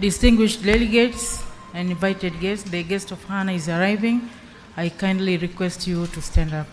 Distinguished delegates and invited guests, the guest of honor is arriving. I kindly request you to stand up.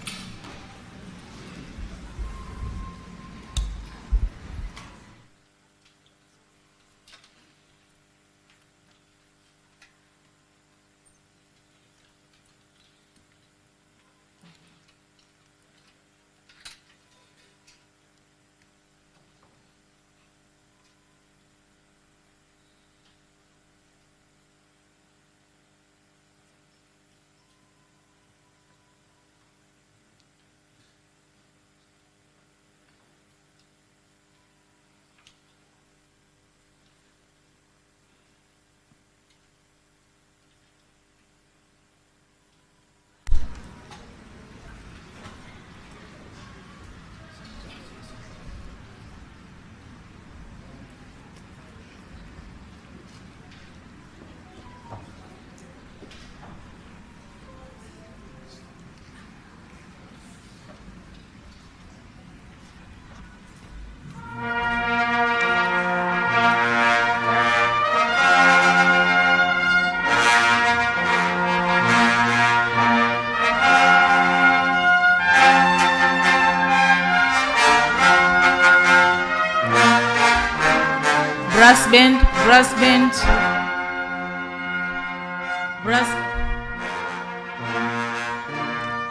Brass band, brass band.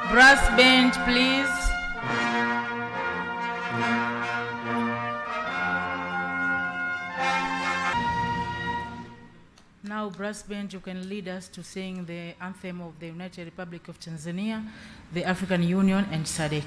Brass band, please. Now, brass band, you can lead us to sing the anthem of the United Republic of Tanzania, the African Union, and Sadc.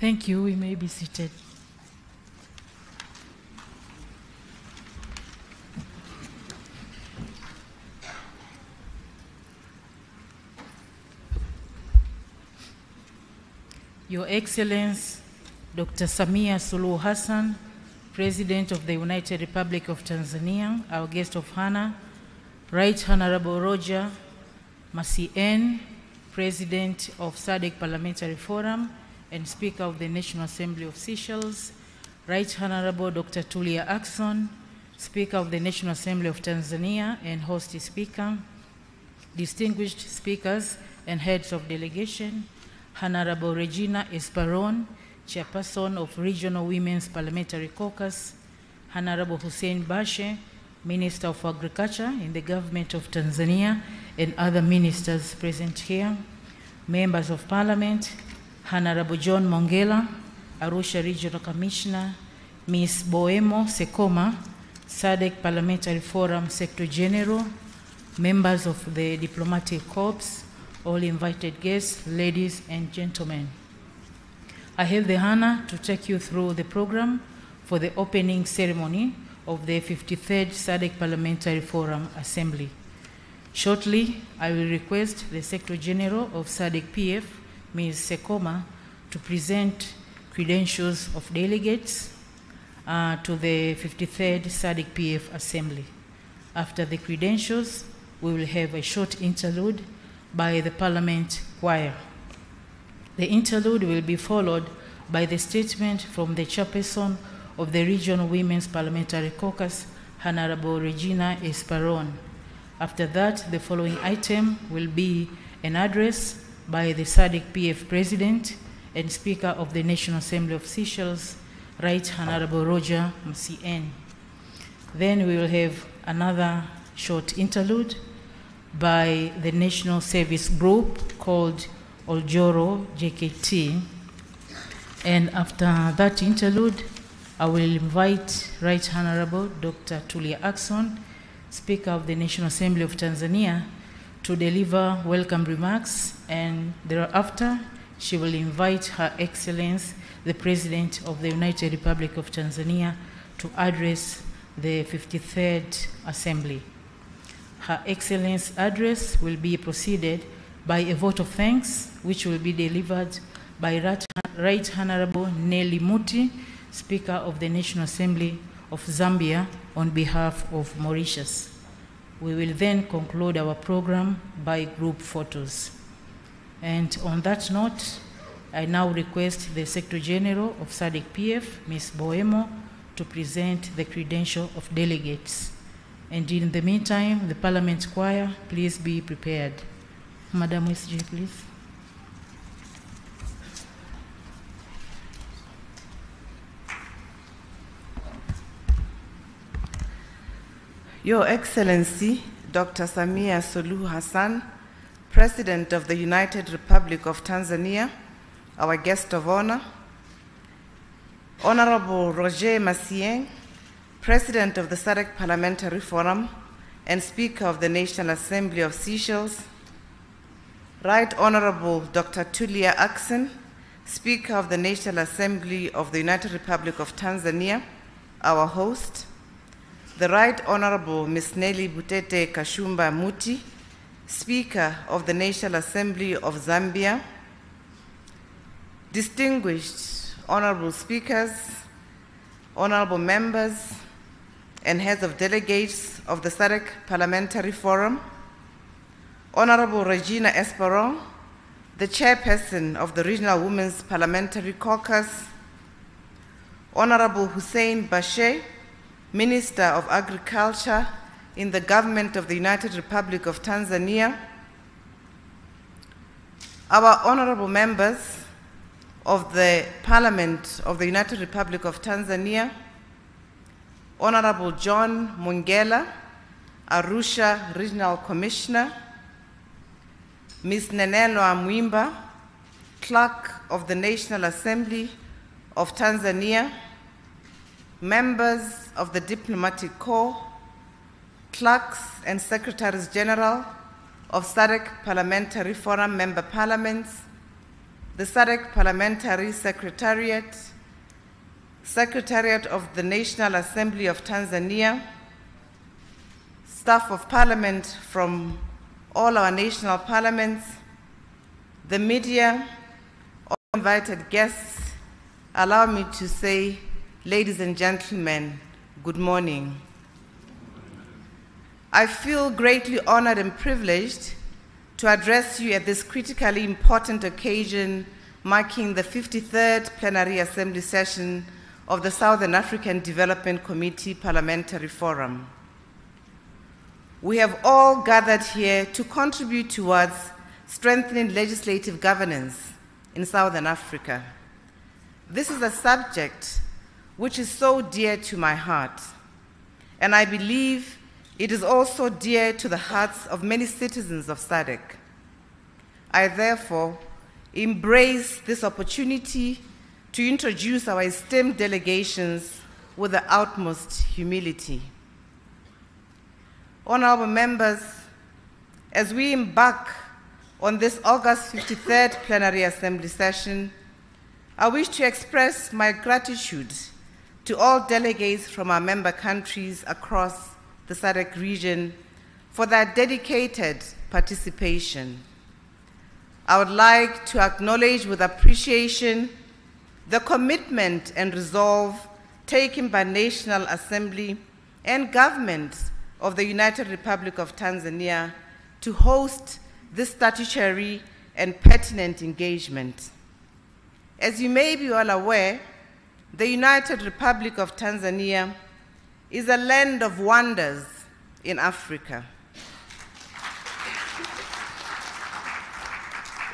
Thank you. We may be seated. Your Excellency, Dr. Samia Suluhu Hassan, President of the United Republic of Tanzania, our guest of honor, Right Honorable Roger Macien, President of Sadc Parliamentary Forum and Speaker of the National Assembly of Seychelles, Right Honorable Dr. Tulia Ackson, Speaker of the National Assembly of Tanzania and host speaker, distinguished speakers and heads of delegation, Honorable Regina Esperon, Chairperson of Regional Women's Parliamentary Caucus, Honorable Hussein Bashe, Minister of Agriculture in the Government of Tanzania, and other ministers present here, Members of Parliament, Honorable John Mongela, Arusha Regional Commissioner, Ms. Boemo Sekoma, Sadc Parliamentary Forum Secretary General, members of the Diplomatic Corps, all invited guests, ladies and gentlemen. I have the honor to take you through the program for the opening ceremony of the 53rd Sadc Parliamentary Forum Assembly. Shortly, I will request the Secretary General of Sadc PF, Ms. Sekoma, to present credentials of delegates to the 53rd Sadc PF Assembly. After the credentials, we will have a short interlude by the Parliament Choir. The interlude will be followed by the statement from the Chairperson of the Regional Women's Parliamentary Caucus, Honorable Regina Esperon. After that, the following item will be an address by the Sadc PF President and Speaker of the National Assembly of Seychelles, Right Honorable Roger Macien. Then we will have another short interlude by the National Service Group called Oljoro JKT. And after that interlude, I will invite Right Honorable Dr. Tulia Ackson, Speaker of the National Assembly of Tanzania, to deliver welcome remarks, and thereafter she will invite Her Excellency, the President of the United Republic of Tanzania, to address the 53rd Assembly. Her Excellency's address will be preceded by a vote of thanks, which will be delivered by Right Honorable Nelly Muti, Speaker of the National Assembly of Zambia, on behalf of Mauritius. We will then conclude our program by group photos. And on that note, I now request the Secretary General of Sadc PF, Ms. Boemo, to present the credential of delegates. And in the meantime, the Parliament Choir, please be prepared. Madam SG, please. Your Excellency, Dr. Samia Suluhu Hassan, President of the United Republic of Tanzania, our guest of honor, Honorable Roger Macien, President of the Sadc Parliamentary Forum and Speaker of the National Assembly of Seychelles, Right Honorable Dr. Tulia Ackson, Speaker of the National Assembly of the United Republic of Tanzania, our host, the Right Honorable Ms. Nelly Butete Kashumba Muti, Speaker of the National Assembly of Zambia, distinguished honorable speakers, honorable members, and heads of delegates of the Sadc Parliamentary Forum, Honorable Regina Esperon, the Chairperson of the Regional Women's Parliamentary Caucus, Honorable Hussein Bashe, Minister of Agriculture in the Government of the United Republic of Tanzania, our honorable members of the Parliament of the United Republic of Tanzania, Honorable John Mongela, Arusha Regional Commissioner, Ms. Nenelo Amwimba, Clerk of the National Assembly of Tanzania, members of the Diplomatic Corps, clerks and secretaries general of Sadc Parliamentary Forum member parliaments, the Sadc Parliamentary Secretariat, Secretariat of the National Assembly of Tanzania, staff of parliament from all our national parliaments, the media, all invited guests, allow me to say ladies and gentlemen, good morning. I feel greatly honored and privileged to address you at this critically important occasion marking the 53rd Plenary Assembly Session of the Southern African Development Committee Parliamentary Forum. We have all gathered here to contribute towards strengthening legislative governance in Southern Africa. This is a subject which is so dear to my heart, and I believe it is also dear to the hearts of many citizens of SADC. I therefore embrace this opportunity to introduce our esteemed delegations with the utmost humility. Honorable members, as we embark on this August 53rd Plenary Assembly Session, I wish to express my gratitude to all delegates from our member countries across the SADC region for their dedicated participation. I would like to acknowledge with appreciation the commitment and resolve taken by National Assembly and government of the United Republic of Tanzania to host this statutory and pertinent engagement. As you may be all aware, the United Republic of Tanzania is a land of wonders in Africa.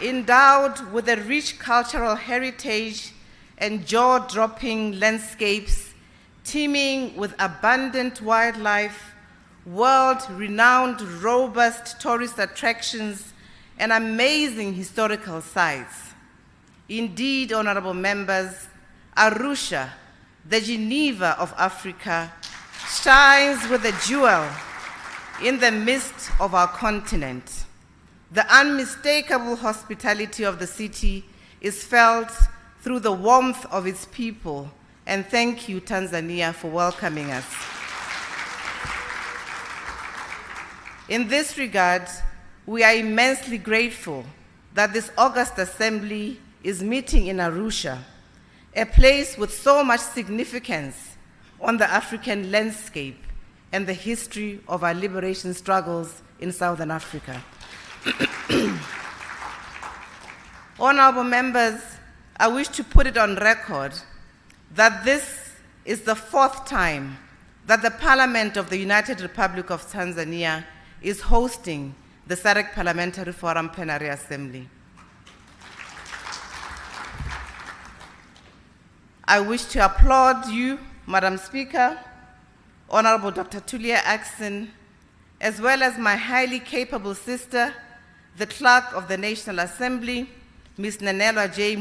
Endowed with a rich cultural heritage and jaw-dropping landscapes, teeming with abundant wildlife, world-renowned robust tourist attractions, and amazing historical sites. Indeed, honorable members, Arusha, the Geneva of Africa, shines with a jewel in the midst of our continent. The unmistakable hospitality of the city is felt through the warmth of its people, and thank you, Tanzania, for welcoming us. In this regard, we are immensely grateful that this August Assembly is meeting in Arusha, a place with so much significance on the African landscape and the history of our liberation struggles in Southern Africa. Honorable members, I wish to put it on record that this is the fourth time that the Parliament of the United Republic of Tanzania is hosting the SADC Parliamentary Forum Plenary Assembly. I wish to applaud you, Madam Speaker, Honorable Dr. Tulia Ackson, as well as my highly capable sister, the Clerk of the National Assembly, Ms. Nanelwa J.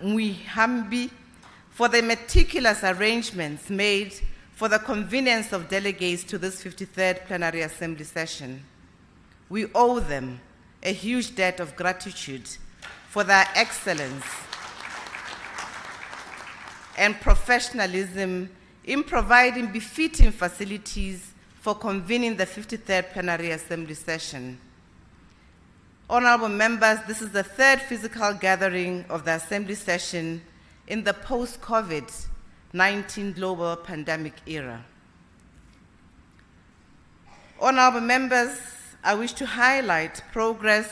Muihambi, for the meticulous arrangements made for the convenience of delegates to this 53rd Plenary Assembly session. We owe them a huge debt of gratitude for their excellence and professionalism in providing befitting facilities for convening the 53rd Plenary Assembly session. Honorable members, this is the third physical gathering of the Assembly session in the post-COVID-19 global pandemic era. Honorable members, I wish to highlight progress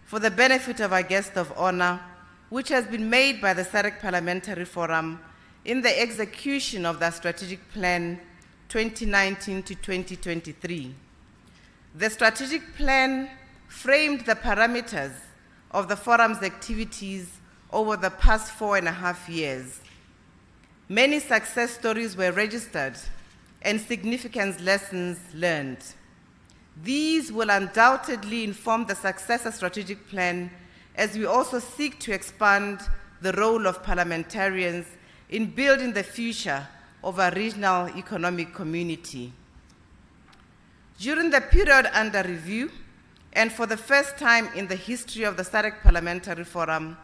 for the benefit of our guest of honor, which has been made by the SADC Parliamentary Forum in the execution of the Strategic Plan 2019 to 2023. The Strategic Plan framed the parameters of the Forum's activities over the past 4.5 years. Many success stories were registered and significant lessons learned. These will undoubtedly inform the successor strategic plan as we also seek to expand the role of parliamentarians in building the future of our regional economic community. During the period under review, and for the first time in the history of the SADC Parliamentary Forum,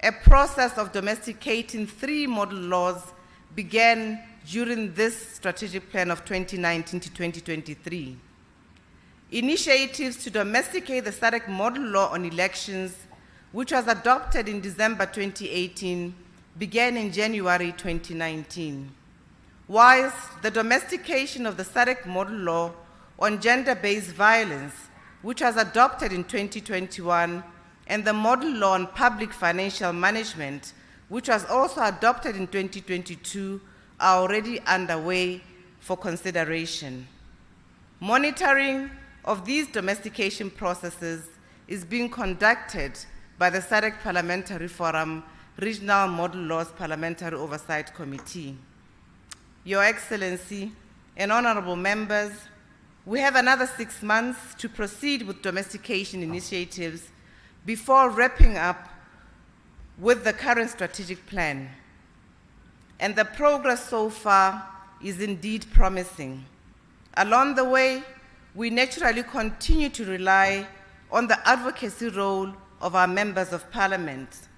a process of domesticating 3 model laws began during this strategic plan of 2019 to 2023. Initiatives to domesticate the SADC model law on elections, which was adopted in December 2018, began in January 2019. whilst the domestication of the Sadc model law on gender-based violence, which was adopted in 2021, and the model law on public financial management, which was also adopted in 2022, are already underway for consideration. Monitoring of these domestication processes is being conducted by the Sadc Parliamentary Forum Regional Model Laws Parliamentary Oversight Committee. Your Excellency and honorable members, we have another 6 months to proceed with domestication initiatives before wrapping up with the current strategic plan. And the progress so far is indeed promising. Along the way, we naturally continue to rely on the advocacy role of our members of parliament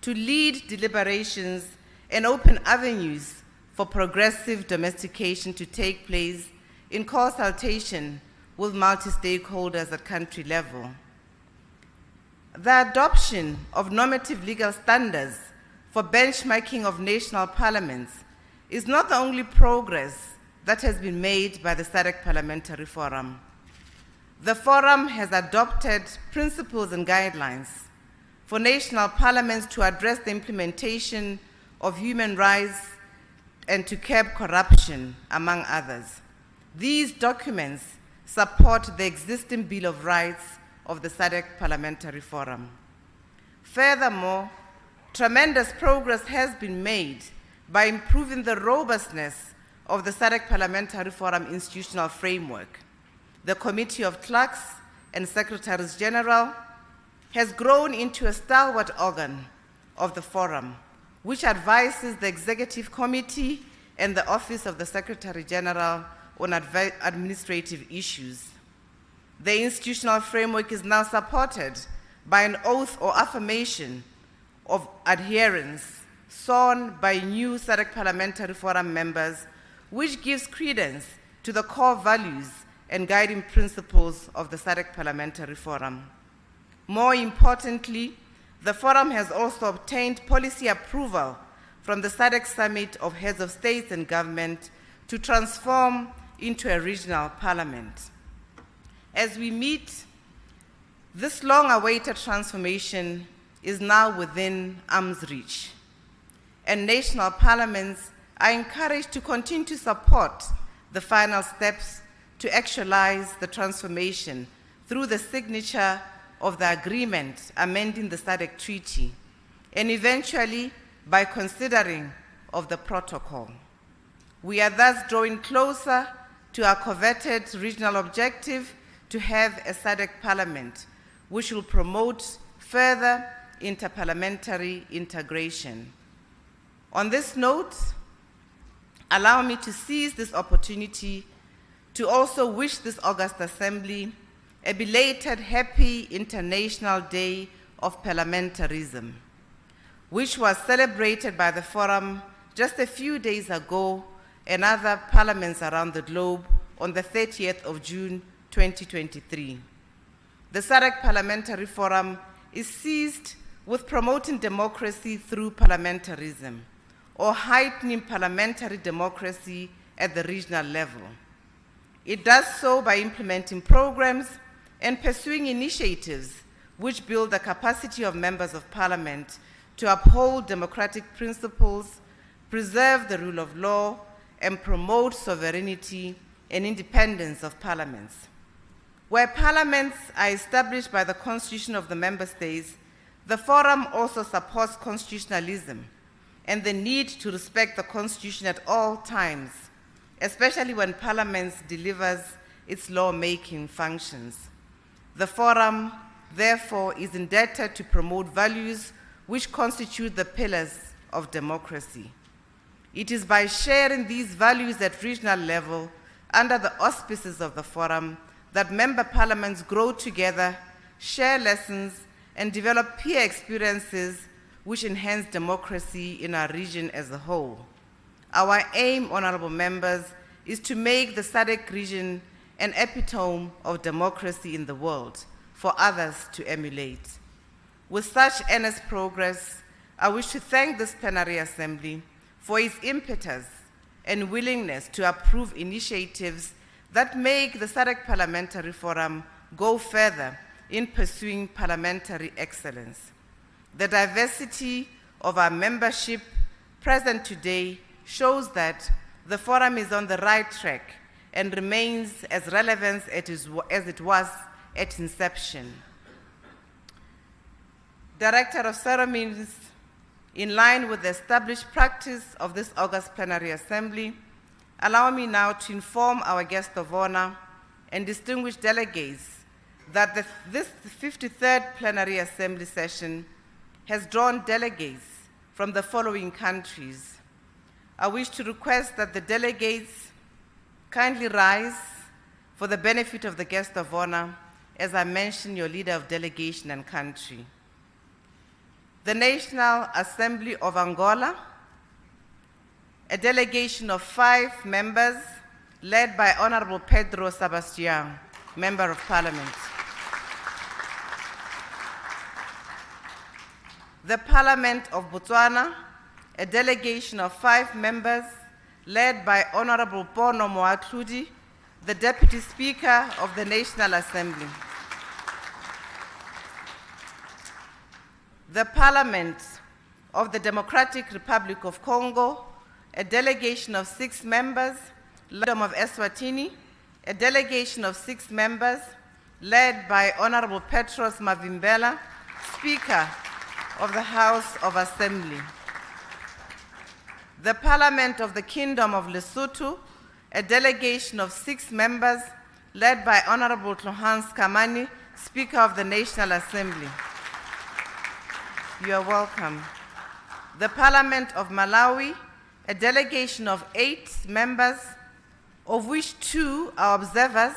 to lead deliberations and open avenues for progressive domestication to take place in consultation with multi-stakeholders at country level. The adoption of normative legal standards for benchmarking of national parliaments is not the only progress that has been made by the Sadc Parliamentary Forum. The Forum has adopted principles and guidelines for national parliaments to address the implementation of human rights and to curb corruption, among others. These documents support the existing Bill of Rights of the Sadc Parliamentary Forum. Furthermore, tremendous progress has been made by improving the robustness of the Sadc Parliamentary Forum institutional framework. The Committee of Clerks and Secretaries General has grown into a stalwart organ of the Forum, which advises the Executive Committee and the Office of the Secretary General on administrative issues. The institutional framework is now supported by an oath or affirmation of adherence sworn by new Sadc Parliamentary Forum members, which gives credence to the core values and guiding principles of the Sadc Parliamentary Forum. More importantly, the Forum has also obtained policy approval from the Sadc Summit of Heads of States and Government to transform into a regional parliament. As we meet, this long-awaited transformation is now within arm's reach, and national parliaments are encouraged to continue to support the final steps to actualize the transformation through the signature of the agreement amending the Sadc Treaty, and eventually by considering of the protocol. We are thus drawing closer to our coveted regional objective to have a Sadc Parliament, which will promote further interparliamentary integration. On this note, allow me to seize this opportunity to also wish this August Assembly a belated Happy International Day of Parliamentarism, which was celebrated by the Forum just a few days ago and other parliaments around the globe on the 30th of June 2023. The Sadc Parliamentary Forum is seized with promoting democracy through parliamentarism, or heightening parliamentary democracy at the regional level. It does so by implementing programs and pursuing initiatives which build the capacity of members of parliament to uphold democratic principles, preserve the rule of law, and promote sovereignty and independence of parliaments. Where parliaments are established by the constitution of the member states, the Forum also supports constitutionalism and the need to respect the constitution at all times, especially when parliament delivers its lawmaking functions. The Forum, therefore, is indebted to promote values which constitute the pillars of democracy. It is by sharing these values at regional level under the auspices of the Forum that member parliaments grow together, share lessons, and develop peer experiences which enhance democracy in our region as a whole. Our aim, honorable members, is to make the Sadc region an epitome of democracy in the world for others to emulate. With such earnest progress, I wish to thank this plenary assembly for its impetus and willingness to approve initiatives that make the SADC Parliamentary Forum go further in pursuing parliamentary excellence. The diversity of our membership present today shows that the forum is on the right track and remains as relevant as it was at inception. Director of Ceremonies, in line with the established practice of this August Plenary Assembly, allow me now to inform our guest of honor and distinguished delegates that this 53rd Plenary Assembly session has drawn delegates from the following countries. I wish to request that the delegates kindly rise for the benefit of the guest of honor as I mention your leader of delegation and country. The National Assembly of Angola, a delegation of 5 members led by Honorable Pedro Sebastião, Member of Parliament. The Parliament of Botswana, a delegation of 5 members led by Honorable Pono Moatludi, the Deputy Speaker of the National Assembly. The Parliament of the Democratic Republic of Congo, a delegation of 6 members, led by Eswatini, a delegation of 6 members, led by Honorable Petros Mavimbela, Speaker of the House of Assembly. The Parliament of the Kingdom of Lesotho, a delegation of 6 members, led by Honorable Tlohans Kamani, Speaker of the National Assembly. You are welcome. The Parliament of Malawi, a delegation of 8 members, of which 2 are observers,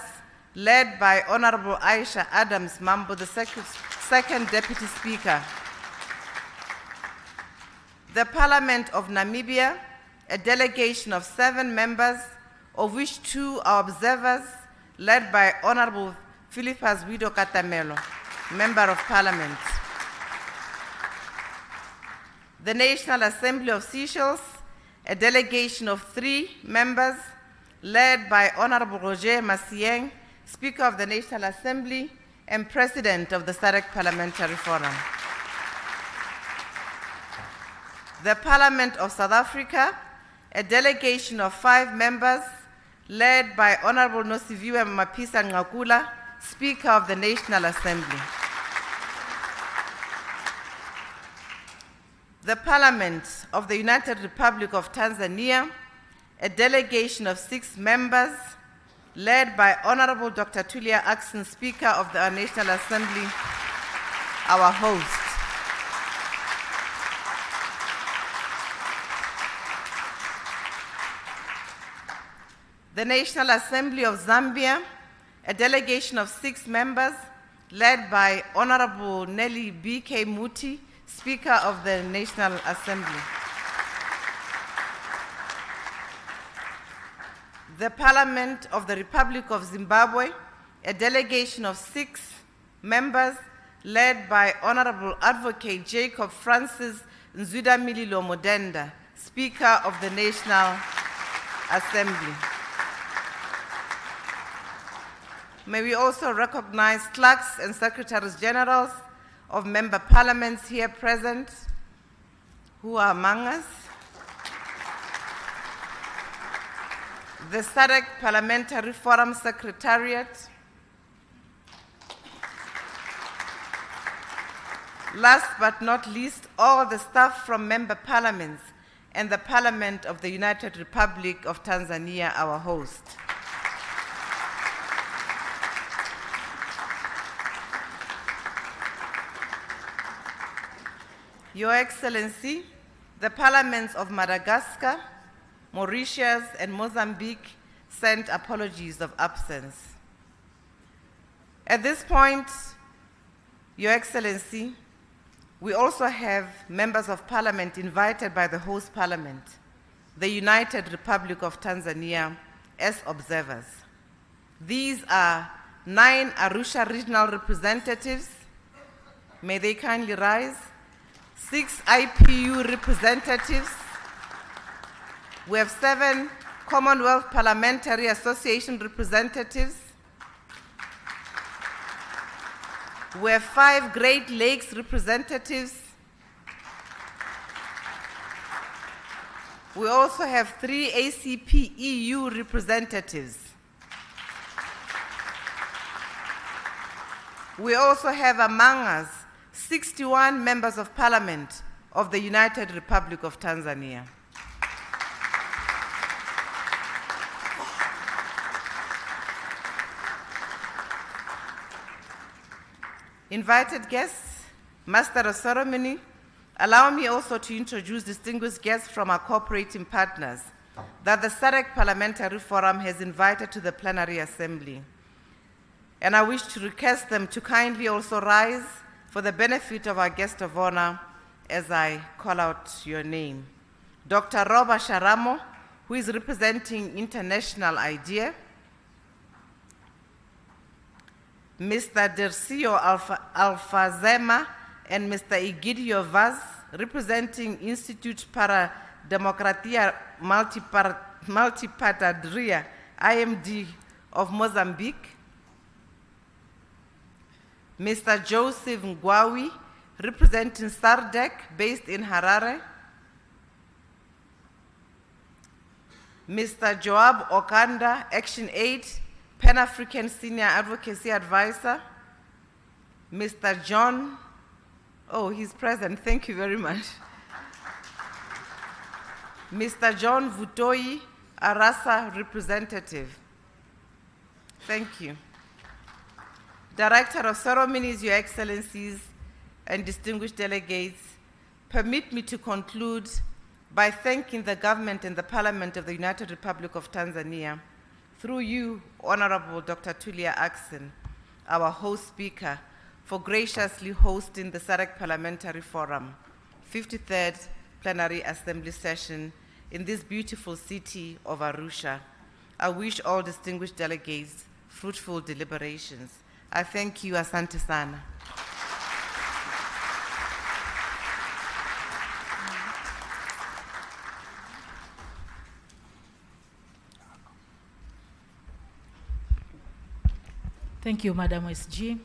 led by Honorable Aisha Adams Mambo, the second Deputy Speaker. The Parliament of Namibia, a delegation of 7 members, of which 2 are observers, led by Honorable Philippus Wido Katamelo, Member of Parliament. The National Assembly of Seychelles, a delegation of 3 members, led by Honorable Roger Massieng, Speaker of the National Assembly and President of the SADC Parliamentary Forum. The Parliament of South Africa, a delegation of 5 members, led by Honorable Nosiviwe Mapisa Ngakula, Speaker of the National Assembly. The Parliament of the United Republic of Tanzania, a delegation of 6 members, led by Honorable Dr. Tulia Ackson, Speaker of the National Assembly, our host. The National Assembly of Zambia, a delegation of 6 members, led by Honorable Nelly B.K. Muti, Speaker of the National Assembly. The Parliament of the Republic of Zimbabwe, a delegation of 6 members, led by Honorable Advocate Jacob Francis Nzwidamililo Modenda, Speaker of the National Assembly. May we also recognize clerks and secretaries generals of member parliaments here present who are among us. The SADC Parliamentary Forum Secretariat. Last but not least, all the staff from member parliaments and the Parliament of the United Republic of Tanzania, our host. Your Excellency, the parliaments of Madagascar, Mauritius, and Mozambique sent apologies of absence. At this point, Your Excellency, we also have members of parliament invited by the host parliament, the United Republic of Tanzania, as observers. These are 9 Arusha regional representatives. May they kindly rise. 6 IPU representatives, We have 7 Commonwealth Parliamentary Association representatives. We have 5 Great Lakes representatives. We also have 3 ACP EU representatives. We also have among us 61 members of parliament of the United Republic of Tanzania. Invited guests, Master of Ceremony, allow me also to introduce distinguished guests from our cooperating partners that the Sadc Parliamentary Forum has invited to the plenary assembly. And I wish to request them to kindly also rise for the benefit of our guest of honor as I call out your name. Dr. Roba Sharamo, who is representing International IDEA. Mr. Dercio Alfazema and Mr. Egidio Vaz, representing Institute para Democracia Multipartidariya, IMD of Mozambique. Mr. Joseph Ngwawi, representing Sadc, based in Harare. Mr. Joab Okanda, Action Aid, Pan-African Senior Advocacy Advisor. Mr. John, oh, he's present, thank you very much. Mr. John Vutoi, Arasa representative. Thank you. Director of Ceremonies, Your Excellencies, and distinguished delegates, permit me to conclude by thanking the government and the Parliament of the United Republic of Tanzania, through you, Honorable Dr. Tulia Ackson, our host speaker, for graciously hosting the Sadc Parliamentary Forum, 53rd Plenary Assembly Session in this beautiful city of Arusha. I wish all distinguished delegates fruitful deliberations. I thank you, asante sana. Thank you, Madam SG.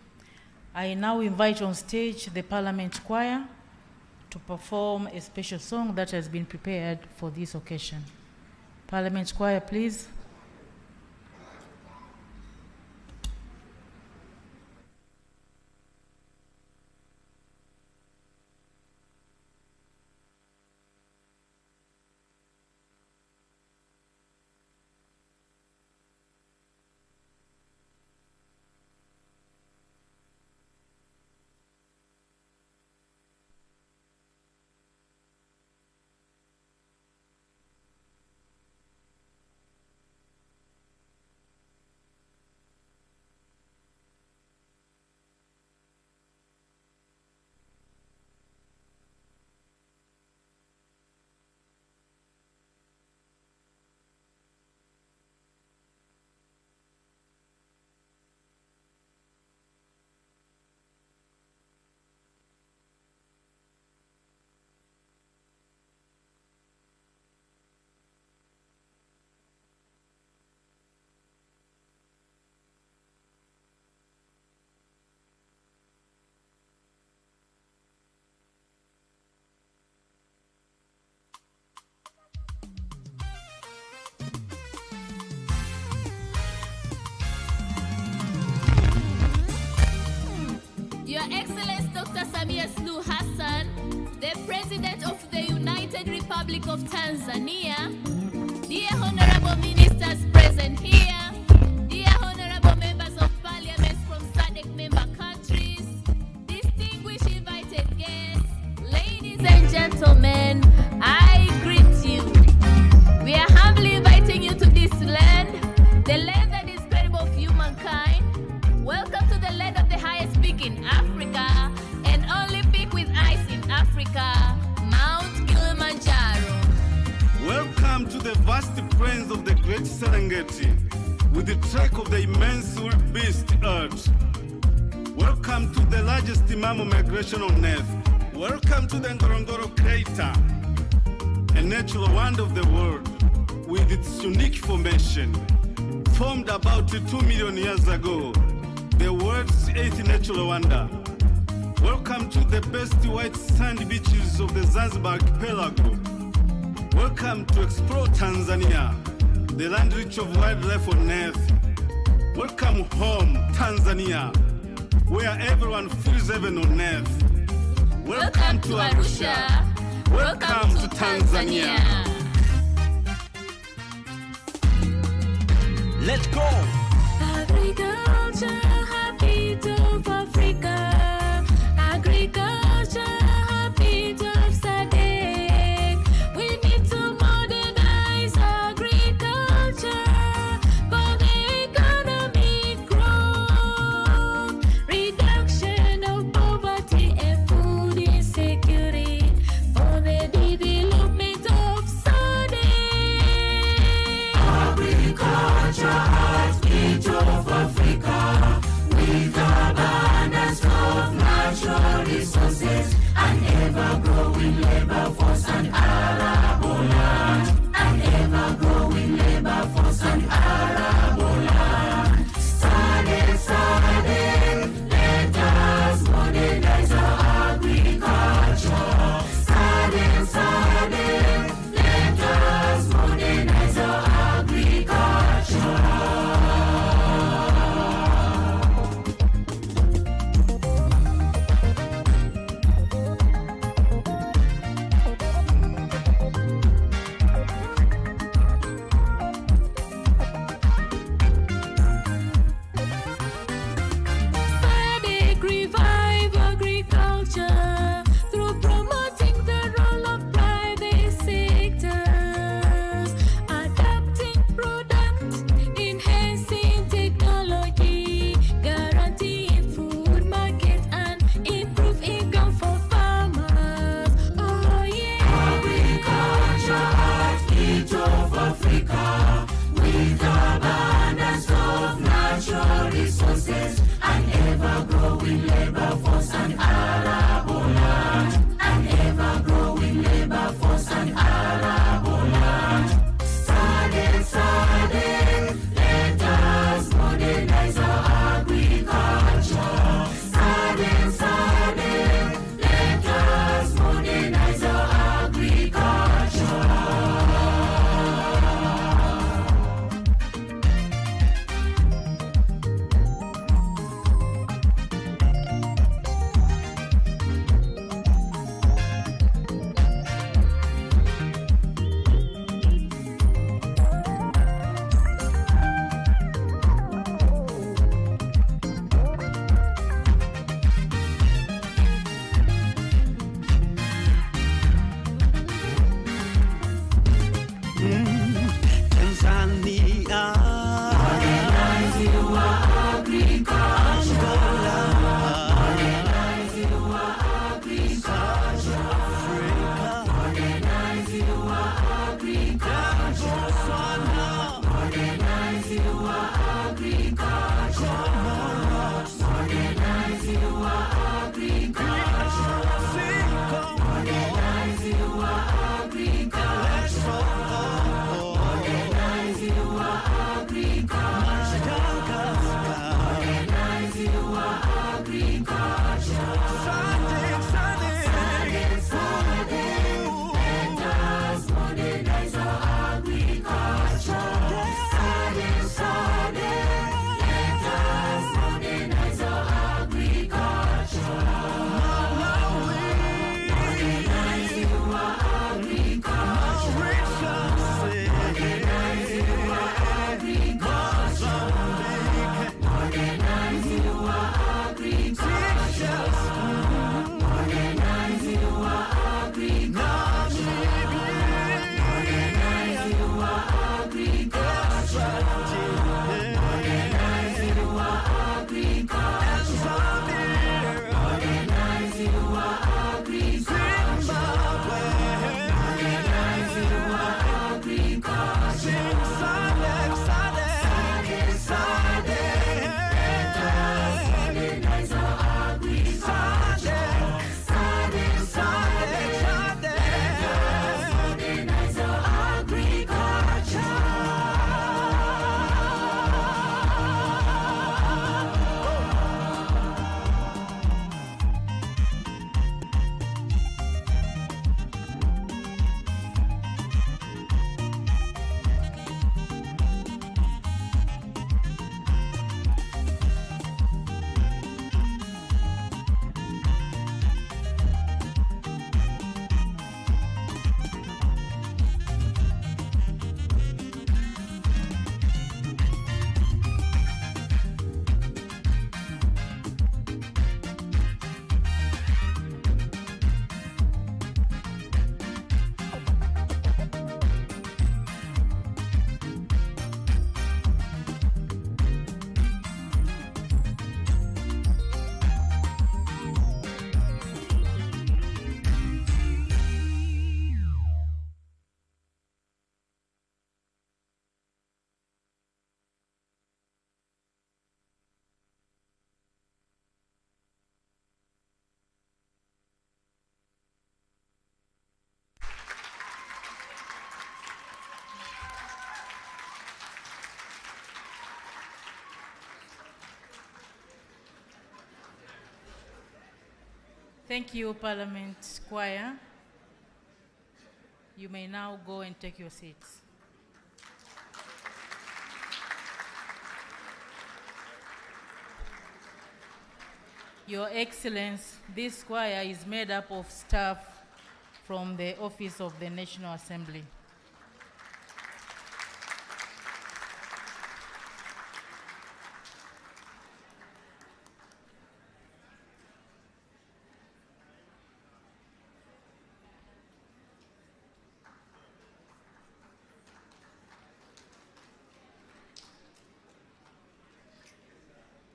I now invite on stage the Parliament Choir to perform a special song that has been prepared for this occasion. Parliament Choir, please. Your Excellency Dr. Samia Suluhu Hassan, the President of the United Republic of Tanzania, dear Honorable Ministers present here, dear Honorable Members of Parliament from Sadc member countries, distinguished invited guests, ladies and gentlemen, I greet you. We are humbly inviting you to this land, the land that is parable of humankind. Welcome to the land of the highest peak in Africa, and only peak with ice in Africa, Mount Kilimanjaro. Welcome to the vast plains of the great Serengeti, with the trek of the immense wildebeest earth. Welcome to the largest mammal migration on earth. Welcome to the Ngorongoro crater, a natural wonder of the world. with its unique formation. Formed about 2 million years ago, the world's 8th natural wonder. Welcome to the best white sand beaches of the Zanzibar archipelago. Welcome to explore Tanzania, the land rich of wildlife on earth. Welcome home, Tanzania, where everyone feels heaven on earth. Welcome to Arusha. Welcome to Tanzania. Let's go! Agriculture, heartbeat of Africa. Agriculture, heartbeat of Sadc. We need to modernize agriculture for the economic growth, reduction of poverty and food insecurity for the development of Sadc. Agriculture, heartbeat of Africa, with abundance of natural resources, an ever-growing labor force and arable land, an ever-growing labor force and arable land. Sadc, Sadc, let us modernize our agriculture. Sadc, Sadc, let us modernize our agriculture. Sadc revive agriculture through promoting the role of private sectors, adapting products, enhancing technology, guaranteeing food market and improve income for farmers. Oh yeah! Agriculture, heartbeat of Africa, with abundance of natural resources, an ever-growing labor force and arable land, an ever-growing labor force and arable land. Sadc, Sadc, let us modernize our agriculture. Sadc, Sadc, let us modernize our agriculture. Tanzania, Modernize your agriculture. Modernize your agriculture. Modernize your agriculture. Modernize your agriculture. Modernize your agriculture. Modernize your agriculture. Modernize your agriculture. Modernize your agriculture. Sadc, Sadc, let us modernize our agriculture. Sadc, Sadc, let us modernize our agriculture. Modernize your agriculture. Modernize your agriculture. Modernize your agriculture. Modernize your agriculture. Modernize your agriculture. Modernize your agriculture. Modernize your agriculture. Modernize your agriculture. Sadc, Sadc, let us modernize our agriculture. Sadc, Sadc, let us modernize our agriculture. Thank you, Parliament Choir. You may now go and take your seats. Your Excellence, this choir is made up of staff from the Office of the National Assembly.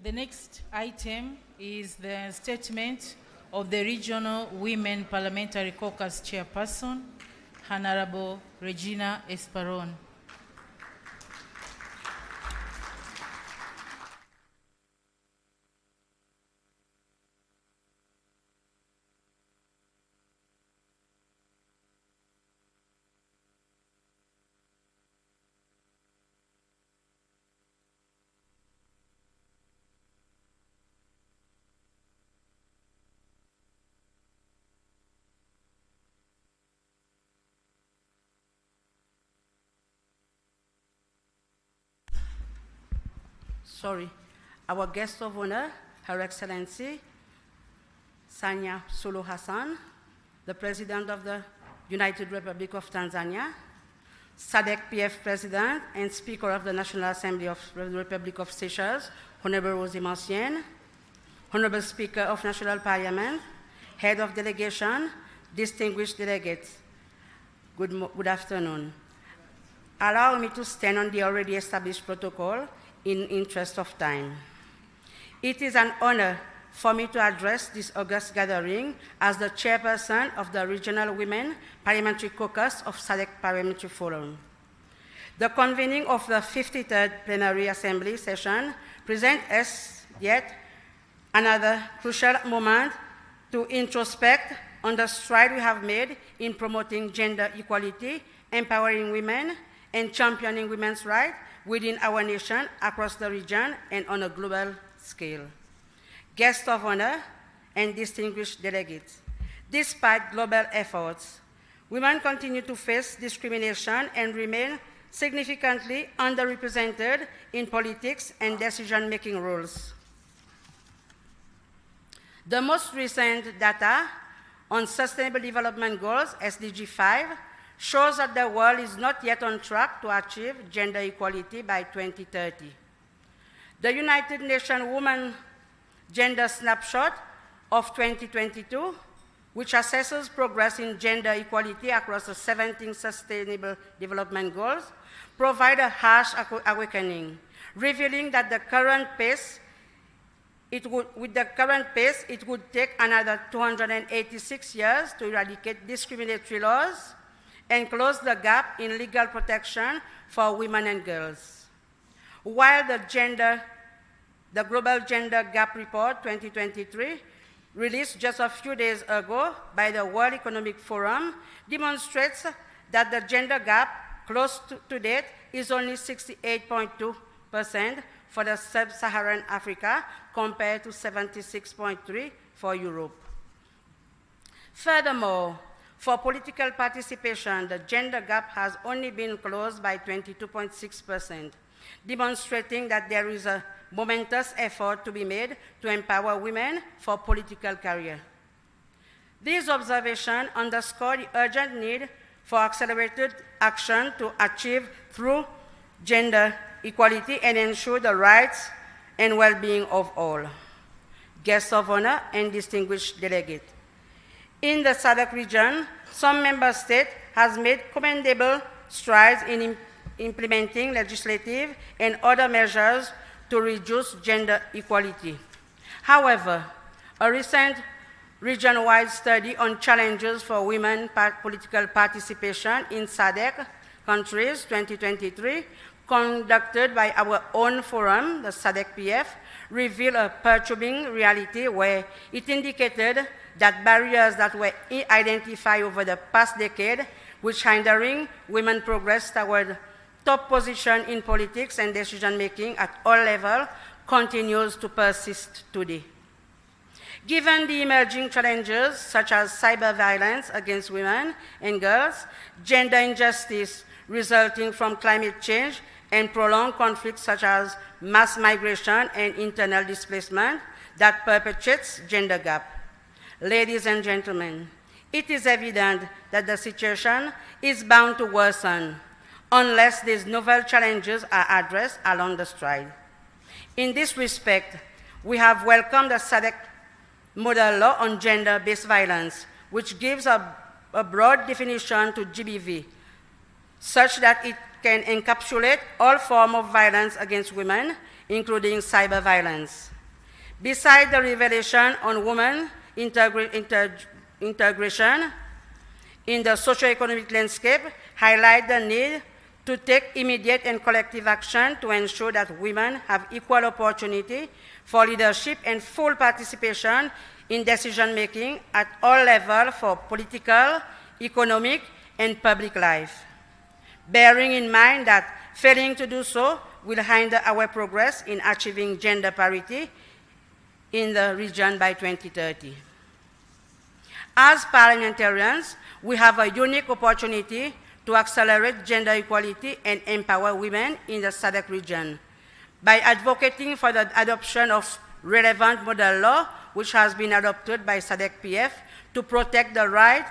The next item is the statement of the Regional Women Parliamentary Caucus Chairperson, Honorable Regina Esperon. Our guest of honor, Her Excellency Samia Suluhu Hassan, the President of the United Republic of Tanzania, Sadc PF President and Speaker of the National Assembly of the Republic of Seychelles, Honorable Rosie Mancienne, Honorable Speaker of National Parliament, Head of Delegation, distinguished delegates, good afternoon. Allow me to stand on the already established protocol in interest of time. It is an honor for me to address this august gathering as the chairperson of the Regional Women Parliamentary Caucus of Sadc Parliamentary Forum. The convening of the 53rd Plenary Assembly session presents us yet another crucial moment to introspect on the stride we have made in promoting gender equality, empowering women, and championing women's rights within our nation, across the region, and on a global scale. Guests of honor and distinguished delegates, despite global efforts, women continue to face discrimination and remain significantly underrepresented in politics and decision-making roles. The most recent data on Sustainable Development Goals, SDG 5, shows that the world is not yet on track to achieve gender equality by 2030. The United Nations Women Gender Snapshot of 2022, which assesses progress in gender equality across the 17 Sustainable Development Goals, provide a harsh awakening, revealing that with the current pace, it would take another 286 years to eradicate discriminatory laws and close the gap in legal protection for women and girls. While the Global Gender Gap Report 2023, released just a few days ago by the World Economic Forum, demonstrates that the gender gap close to date is only 68.2% for the sub-Saharan Africa compared to 76.3% for Europe. Furthermore, for political participation, the gender gap has only been closed by 22.6%, demonstrating that there is a momentous effort to be made to empower women for political career. These observations underscore the urgent need for accelerated action to achieve true gender equality and ensure the rights and well-being of all. Guests of honor and distinguished delegates. In the Sadc region, some member states have made commendable strides in implementing legislative and other measures to reduce gender equality. However, a recent region-wide study on challenges for women political participation in Sadc countries 2023, conducted by our own forum, the Sadc PF, revealed a perturbing reality where it indicated that barriers that were identified over the past decade, which hindering women's progress toward top position in politics and decision-making at all levels, continues to persist today. Given the emerging challenges such as cyber violence against women and girls, gender injustice resulting from climate change, and prolonged conflicts such as mass migration and internal displacement that perpetuates gender gap. Ladies and gentlemen, it is evident that the situation is bound to worsen unless these novel challenges are addressed along the stride. In this respect, we have welcomed the Sadc model law on gender-based violence, which gives a broad definition to GBV, such that it can encapsulate all forms of violence against women, including cyber violence. Besides the revelation on women integration in the socio-economic landscape, highlight the need to take immediate and collective action to ensure that women have equal opportunity for leadership and full participation in decision-making at all levels for political, economic, and public life. Bearing in mind that failing to do so will hinder our progress in achieving gender parity in the region by 2030. As parliamentarians, we have a unique opportunity to accelerate gender equality and empower women in the Sadc region by advocating for the adoption of relevant model law, which has been adopted by SADC-PF to protect the rights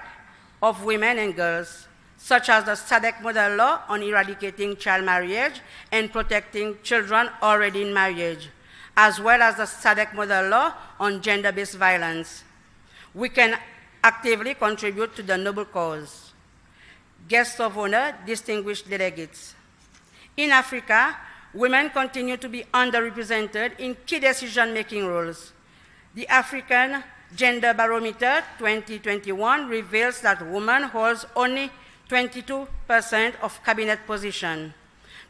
of women and girls, such as the Sadc model law on eradicating child marriage and protecting children already in marriage, as well as the Sadc model law on gender-based violence. We can actively contribute to the noble cause. Guests of honor, distinguished delegates. In Africa, women continue to be underrepresented in key decision-making roles. The African Gender Barometer 2021 reveals that women hold only 22% of cabinet positions,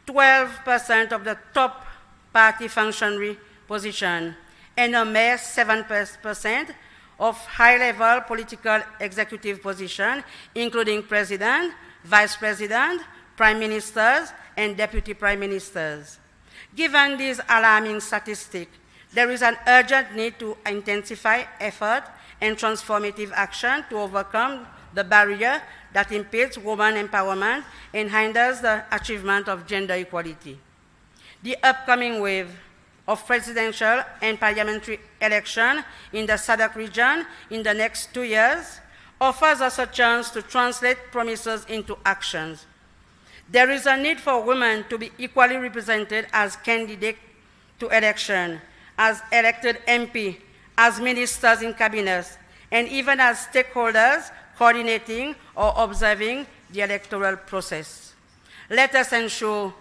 12% of the top party functionary positions, and a mere 7% of high-level political executive positions, including president, vice president, prime ministers, and deputy prime ministers. Given these alarming statistics, there is an urgent need to intensify effort and transformative action to overcome the barrier that impedes women empowerment and hinders the achievement of gender equality. The upcoming wave of presidential and parliamentary elections in the Sadc region in the next 2 years offers us a chance to translate promises into actions. There is a need for women to be equally represented as candidates to election, as elected MP, as ministers in cabinets, and even as stakeholders coordinating or observing the electoral process. Let us ensure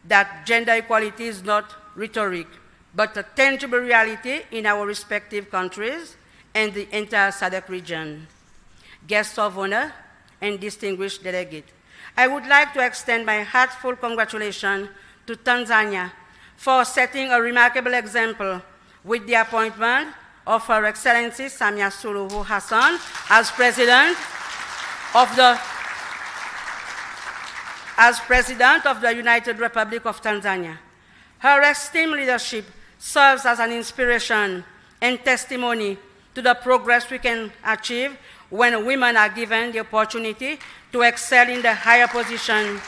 that gender equality is not rhetoric, but a tangible reality in our respective countries and the entire Sadc region. Guests of honor and distinguished delegates, I would like to extend my heartfelt congratulations to Tanzania for setting a remarkable example with the appointment of Her Excellency Samia Suluhu Hassan as President of the United Republic of Tanzania. Her esteemed leadership serves as an inspiration and testimony to the progress we can achieve when women are given the opportunity to excel in the higher position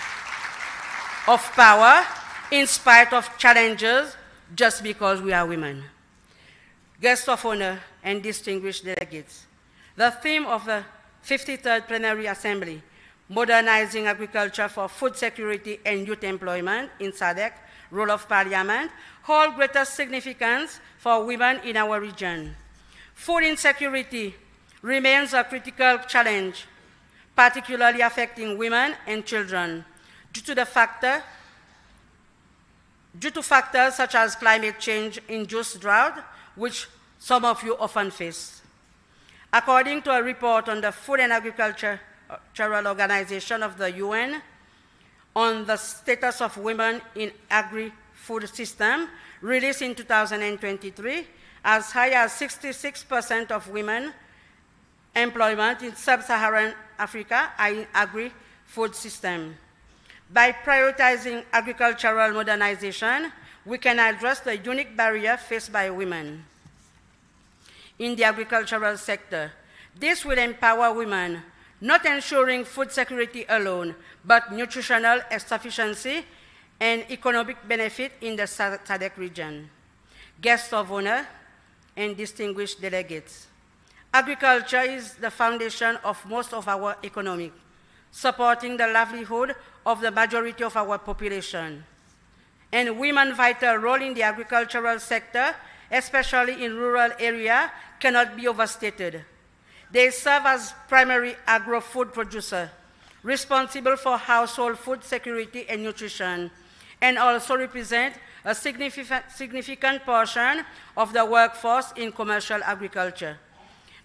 of power in spite of challenges just because we are women. Guests of honor and distinguished delegates, the theme of the 53rd Plenary Assembly, Modernizing Agriculture for Food Security and Youth Employment in SADC, Role of Parliament, hold greater significance for women in our region. Food insecurity remains a critical challenge, particularly affecting women and children, due to factors such as climate change-induced drought, which some of you often face. According to a report on the Food and Agricultural Organization of the UN on the status of women in agri-food system, released in 2023, as high as 66% of women employment in sub-Saharan Africa are in agri-food system. By prioritizing agricultural modernization, we can address the unique barrier faced by women. in the agricultural sector. This will empower women, not ensuring food security alone, but nutritional sufficiency and economic benefit in the Sadc region. Guests of honor and distinguished delegates. Agriculture is the foundation of most of our economy, supporting the livelihood of the majority of our population. And women's vital role in the agricultural sector, especially in rural areas, cannot be overstated. They serve as primary agro-food producers, responsible for household food security and nutrition, and also represent a significant portion of the workforce in commercial agriculture.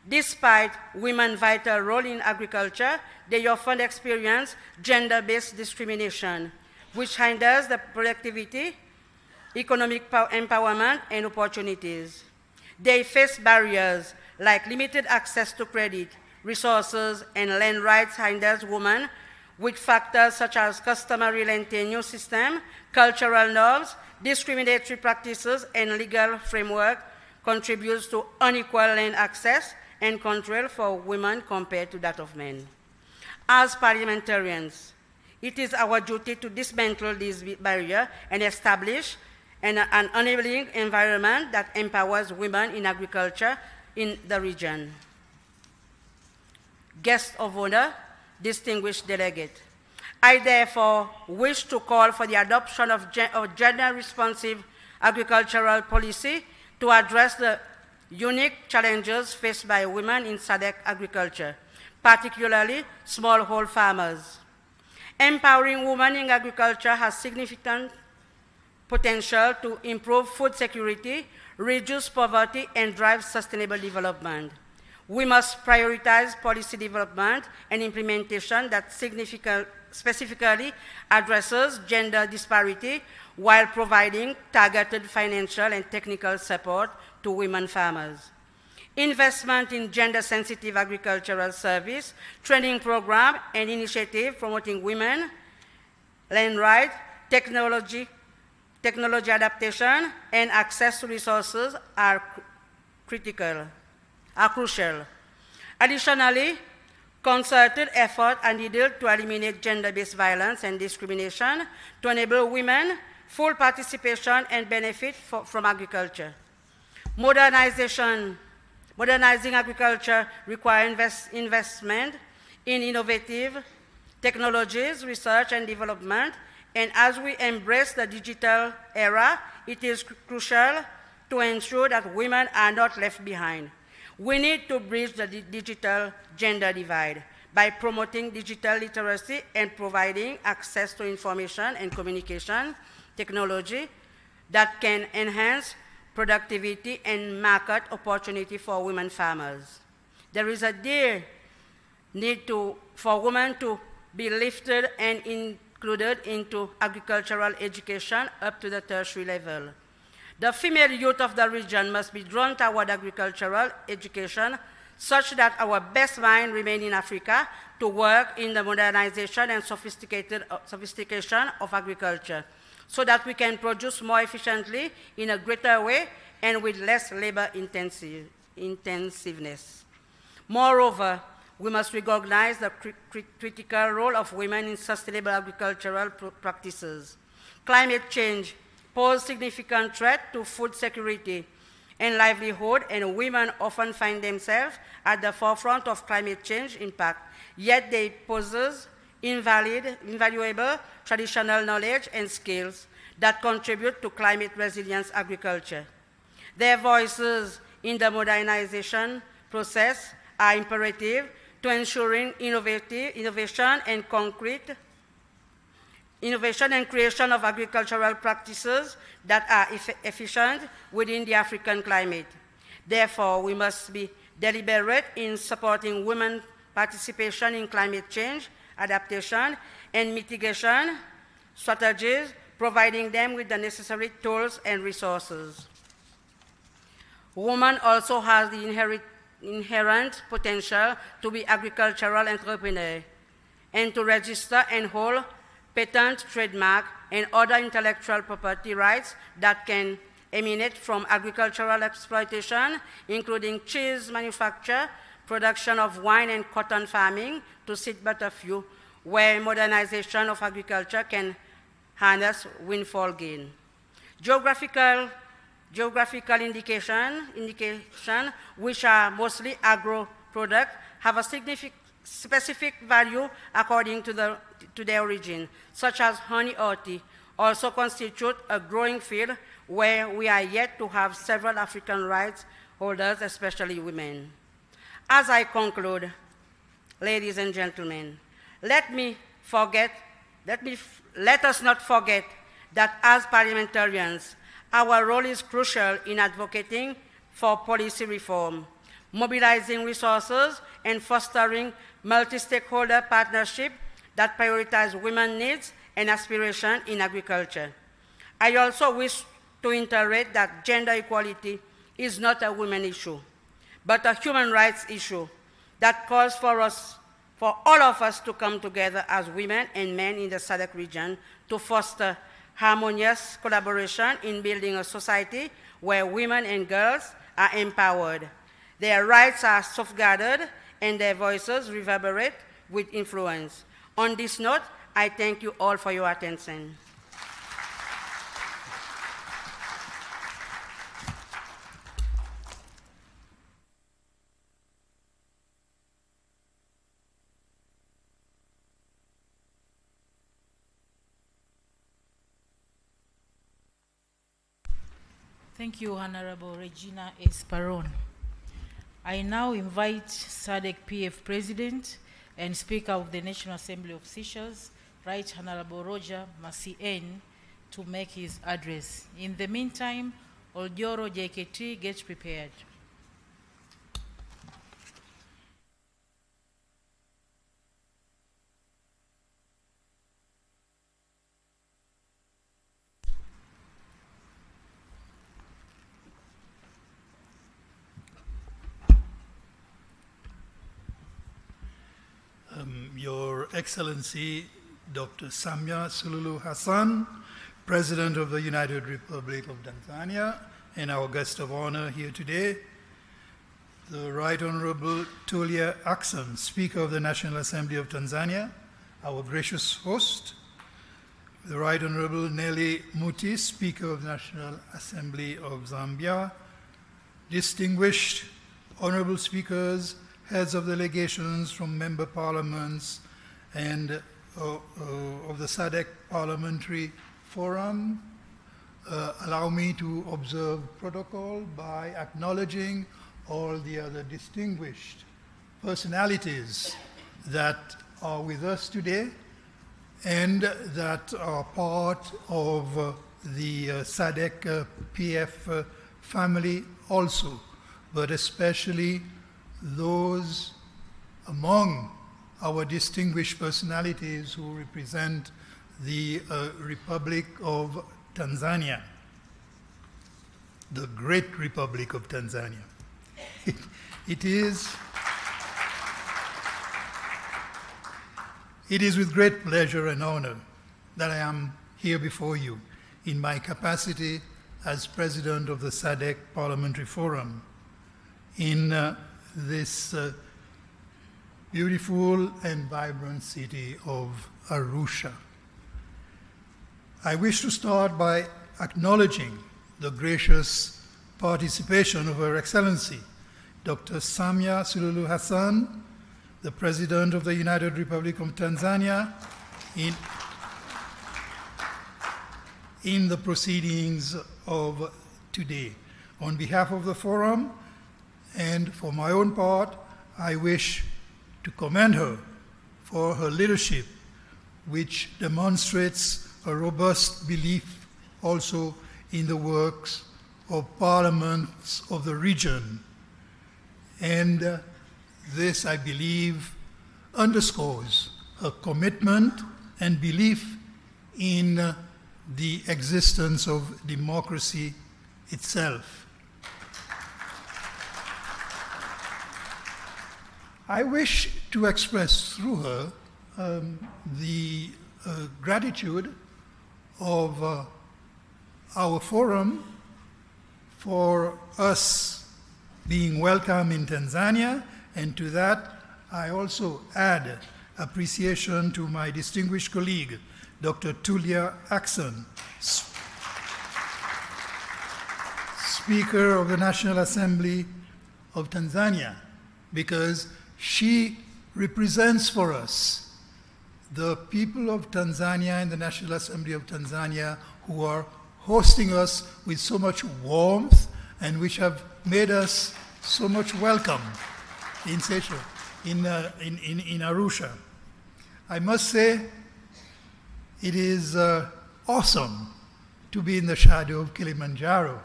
Despite women's vital role in agriculture, they often experience gender-based discrimination, which hinders the productivity, economic empowerment, and opportunities. They face barriers like limited access to credit, resources, and land rights hinders women with factors such as customary land tenure system, cultural norms, discriminatory practices, and legal framework contributes to unequal land access and control for women compared to that of men. As parliamentarians, it is our duty to dismantle these barriers and establish an enabling environment that empowers women in agriculture in the region. Guests of honor, distinguished delegate, I therefore wish to call for the adoption of gender-responsive agricultural policy to address the unique challenges faced by women in Sadc agriculture, particularly smallholder farmers. Empowering women in agriculture has significant potential to improve food security, reduce poverty, and drive sustainable development. We must prioritize policy development and implementation that specifically addresses gender disparity while providing targeted financial and technical support to women farmers. Investment in gender-sensitive agricultural service, training program, and initiative promoting women, land rights, technology adaptation, and access to resources are crucial. Additionally, concerted efforts are needed to eliminate gender-based violence and discrimination to enable women full participation and benefit from agriculture. Modernizing agriculture requires investment in innovative technologies, research and development, and as we embrace the digital era, it is crucial to ensure that women are not left behind. We need to bridge the digital gender divide by promoting digital literacy and providing access to information and communication technology that can enhance productivity and market opportunity for women farmers. There is a dear need for women to be lifted and included into agricultural education up to the tertiary level. The female youth of the region must be drawn toward agricultural education such that our best minds remain in Africa to work in the modernization and sophistication of agriculture so that we can produce more efficiently in a greater way and with less labor intensiveness. Moreover, we must recognize the critical role of women in sustainable agricultural practices. Climate change poses significant threat to food security and livelihood, and women often find themselves at the forefront of climate change impact, yet they possess invaluable traditional knowledge and skills that contribute to climate resilience agriculture. Their voices in the modernization process are imperative to ensuring innovation and creation of agricultural practices that are efficient within the African climate. Therefore, we must be deliberate in supporting women's participation in climate change, adaptation, and mitigation strategies, providing them with the necessary tools and resources. Women also have the inherent potential to be agricultural entrepreneurs and to register and hold patent, trademark, and other intellectual property rights that can emanate from agricultural exploitation, including cheese manufacture, production of wine and cotton farming, to cite but a few, where modernization of agriculture can harness windfall gain. Geographical indication, which are mostly agro products, have a specific value according to their origin, such as honey or tea, also constitute a growing field where we are yet to have several African rights holders, especially women. As I conclude, ladies and gentlemen, let us not forget that as parliamentarians, our role is crucial in advocating for policy reform, mobilizing resources, and fostering multi-stakeholder partnership that prioritize women's needs and aspiration in agriculture. I also wish to reiterate that gender equality is not a women issue, but a human rights issue that calls for all of us to come together as women and men in the Sadc region to foster harmonious collaboration in building a society where women and girls are empowered, their rights are safeguarded, and their voices reverberate with influence. On this note, I thank you all for your attention. Thank you, Honorable Regina Esperon. I now invite Sadc PF President and Speaker of the National Assembly of Seychelles, Right Honorable Roger Masien, to make his address. In the meantime, Oljoro JKT gets prepared. Your Excellency, Dr. Samia Suluhu Hassan, President of the United Republic of Tanzania, and our guest of honor here today, the Right Honorable Tulia Ackson, Speaker of the National Assembly of Tanzania, our gracious host, the Right Honorable Nelly Muti, Speaker of the National Assembly of Zambia, distinguished honorable speakers, heads of delegations from member parliaments and of the Sadc Parliamentary Forum. Allow me to observe protocol by acknowledging all the other distinguished personalities that are with us today and that are part of the Sadc PF family also, but especially those among our distinguished personalities who represent the Republic of Tanzania, the great Republic of Tanzania. It is with great pleasure and honor that I am here before you in my capacity as President of the Sadc Parliamentary Forum in this beautiful and vibrant city of Arusha. I wish to start by acknowledging the gracious participation of Her Excellency, Dr. Samia Suluhu Hassan, the President of the United Republic of Tanzania, in the proceedings of today. On behalf of the Forum, and for my own part, I wish to commend her for her leadership, which demonstrates a robust belief also in the works of parliaments of the region. And this, I believe, underscores her commitment and belief in the existence of democracy itself. I wish to express through her the gratitude of our forum for us being welcome in Tanzania, and to that I also add appreciation to my distinguished colleague, Dr. Tulia Ackson, Speaker of the National Assembly of Tanzania, because she represents for us the people of Tanzania and the National Assembly of Tanzania who are hosting us with so much warmth and which have made us so much welcome in Arusha. I must say it is awesome to be in the shadow of Kilimanjaro.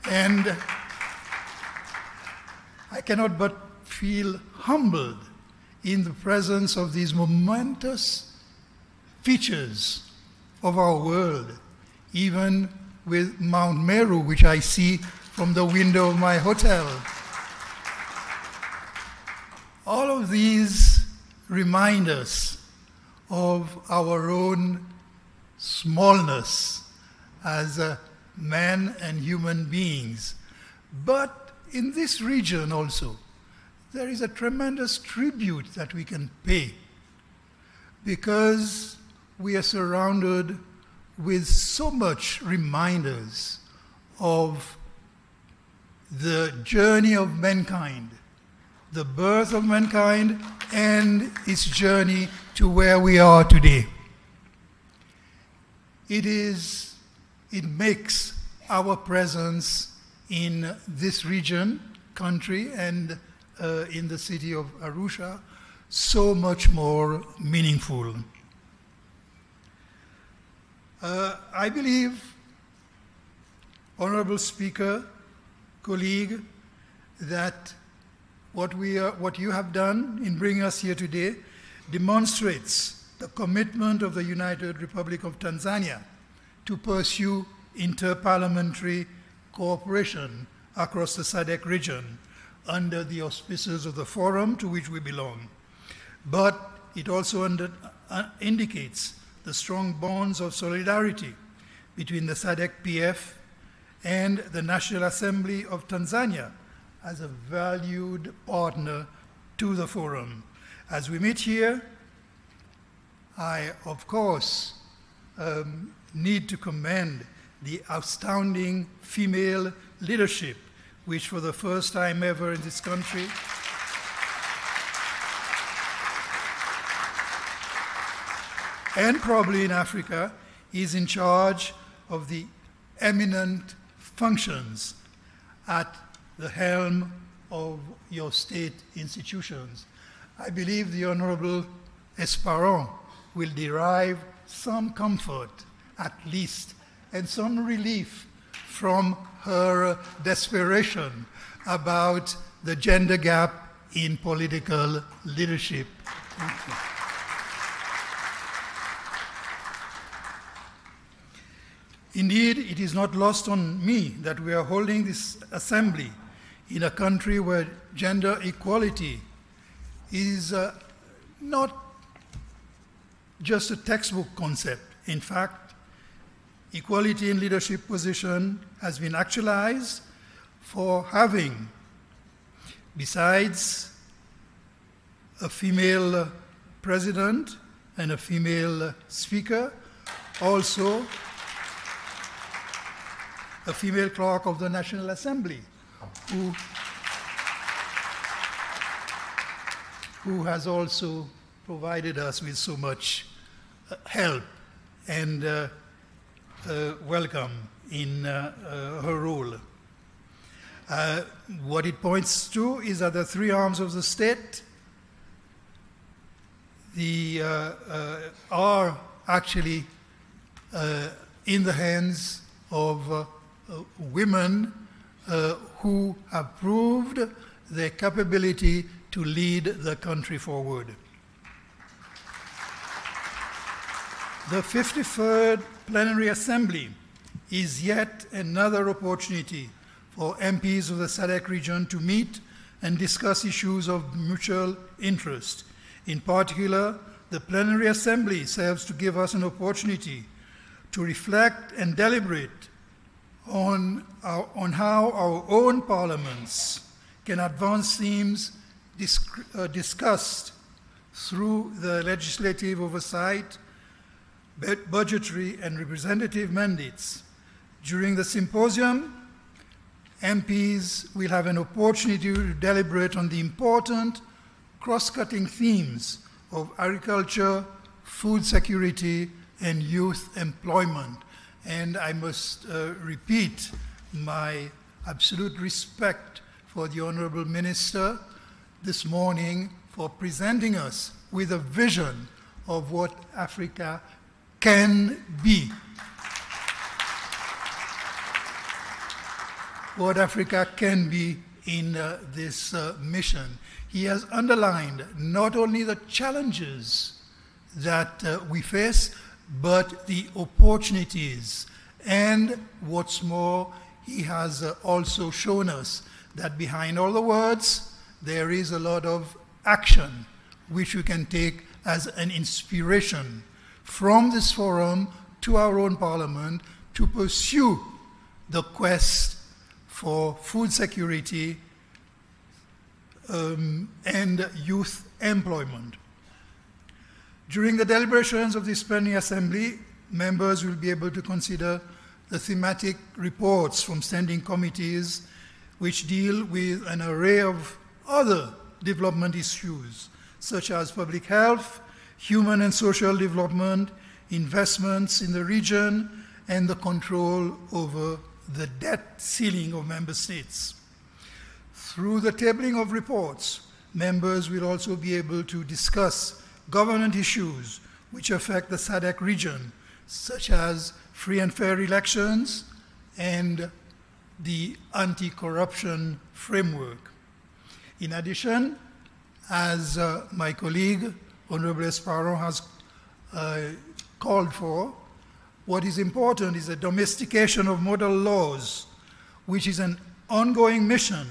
And I cannot but feel humbled in the presence of these momentous features of our world, even with Mount Meru, which I see from the window of my hotel. All of these remind us of our own smallness as men and human beings. But in this region also, there is a tremendous tribute that we can pay, because we are surrounded with so much reminders of the journey of mankind, the birth of mankind, and its journey to where we are today. It makes our presence in this region, country, and in the city of Arusha so much more meaningful. I believe, Honorable Speaker, colleague, that what you have done in bringing us here today demonstrates the commitment of the United Republic of Tanzania to pursue interparliamentary cooperation across the Sadc region under the auspices of the forum to which we belong. But it also indicates the strong bonds of solidarity between the Sadc PF and the National Assembly of Tanzania as a valued partner to the forum. As we meet here, I, of course, need to commend the outstanding female leadership, which for the first time ever in this country and probably in Africa is in charge of the eminent functions at the helm of your state institutions. I believe the Honorable Esperon will derive some comfort, at least, and some relief from her desperation about the gender gap in political leadership. Thank you. Indeed, it is not lost on me that we are holding this assembly in a country where gender equality is not just a textbook concept. In fact, equality in leadership position has been actualized for having, besides a female president and a female speaker, also a female clerk of the National Assembly, who has also provided us with so much help and welcome in her role. What it points to is that the three arms of the state are actually in the hands of women who have proved their capability to lead the country forward. The 53rd Plenary Assembly is yet another opportunity for MPs of the Sadc region to meet and discuss issues of mutual interest. In particular, the Plenary Assembly serves to give us an opportunity to reflect and deliberate on how our own parliaments can advance themes discussed through the legislative oversight, budgetary and representative mandates. During the symposium, MPs will have an opportunity to deliberate on the important cross-cutting themes of agriculture, food security, and youth employment. And I must repeat my absolute respect for the Honorable Minister this morning for presenting us with a vision of what Africa can be. What Africa can be in this mission. He has underlined not only the challenges that we face, but the opportunities. And what's more, he has also shown us that behind all the words, there is a lot of action which we can take as an inspiration from this forum to our own parliament to pursue the quest for food security and youth employment. During the deliberations of this plenary assembly, members will be able to consider the thematic reports from standing committees which deal with an array of other development issues, such as public health, human and social development, investments in the region, and the control over the debt ceiling of member states. Through the tabling of reports, members will also be able to discuss government issues which affect the Sadc region, such as free and fair elections and the anti-corruption framework. In addition, as my colleague, Honorable Esparon, has called for, what is important is the domestication of model laws, which is an ongoing mission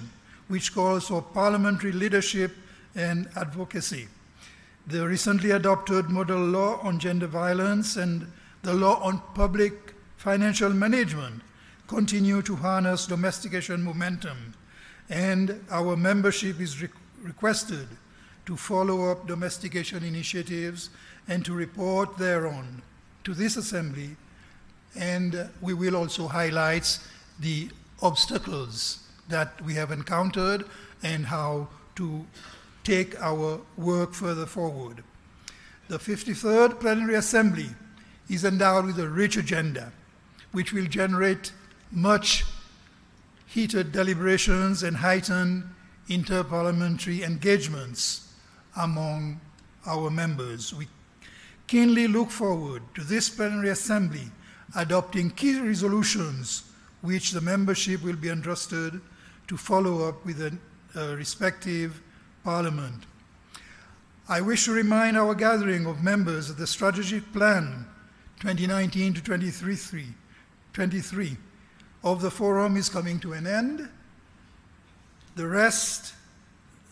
which calls for parliamentary leadership and advocacy. The recently adopted model law on gender violence and the law on public financial management continue to harness domestication momentum, and our membership is requested to follow up domestication initiatives and to report thereon to this assembly, and we will also highlight the obstacles that we have encountered and how to take our work further forward. The 53rd Plenary Assembly is endowed with a rich agenda, which will generate much heated deliberations and heightened interparliamentary engagements among our members. We keenly look forward to this Plenary Assembly adopting key resolutions which the membership will be entrusted to follow up with a respective parliament. I wish to remind our gathering of members that the strategic plan 2019 to 23 of the forum is coming to an end. The rest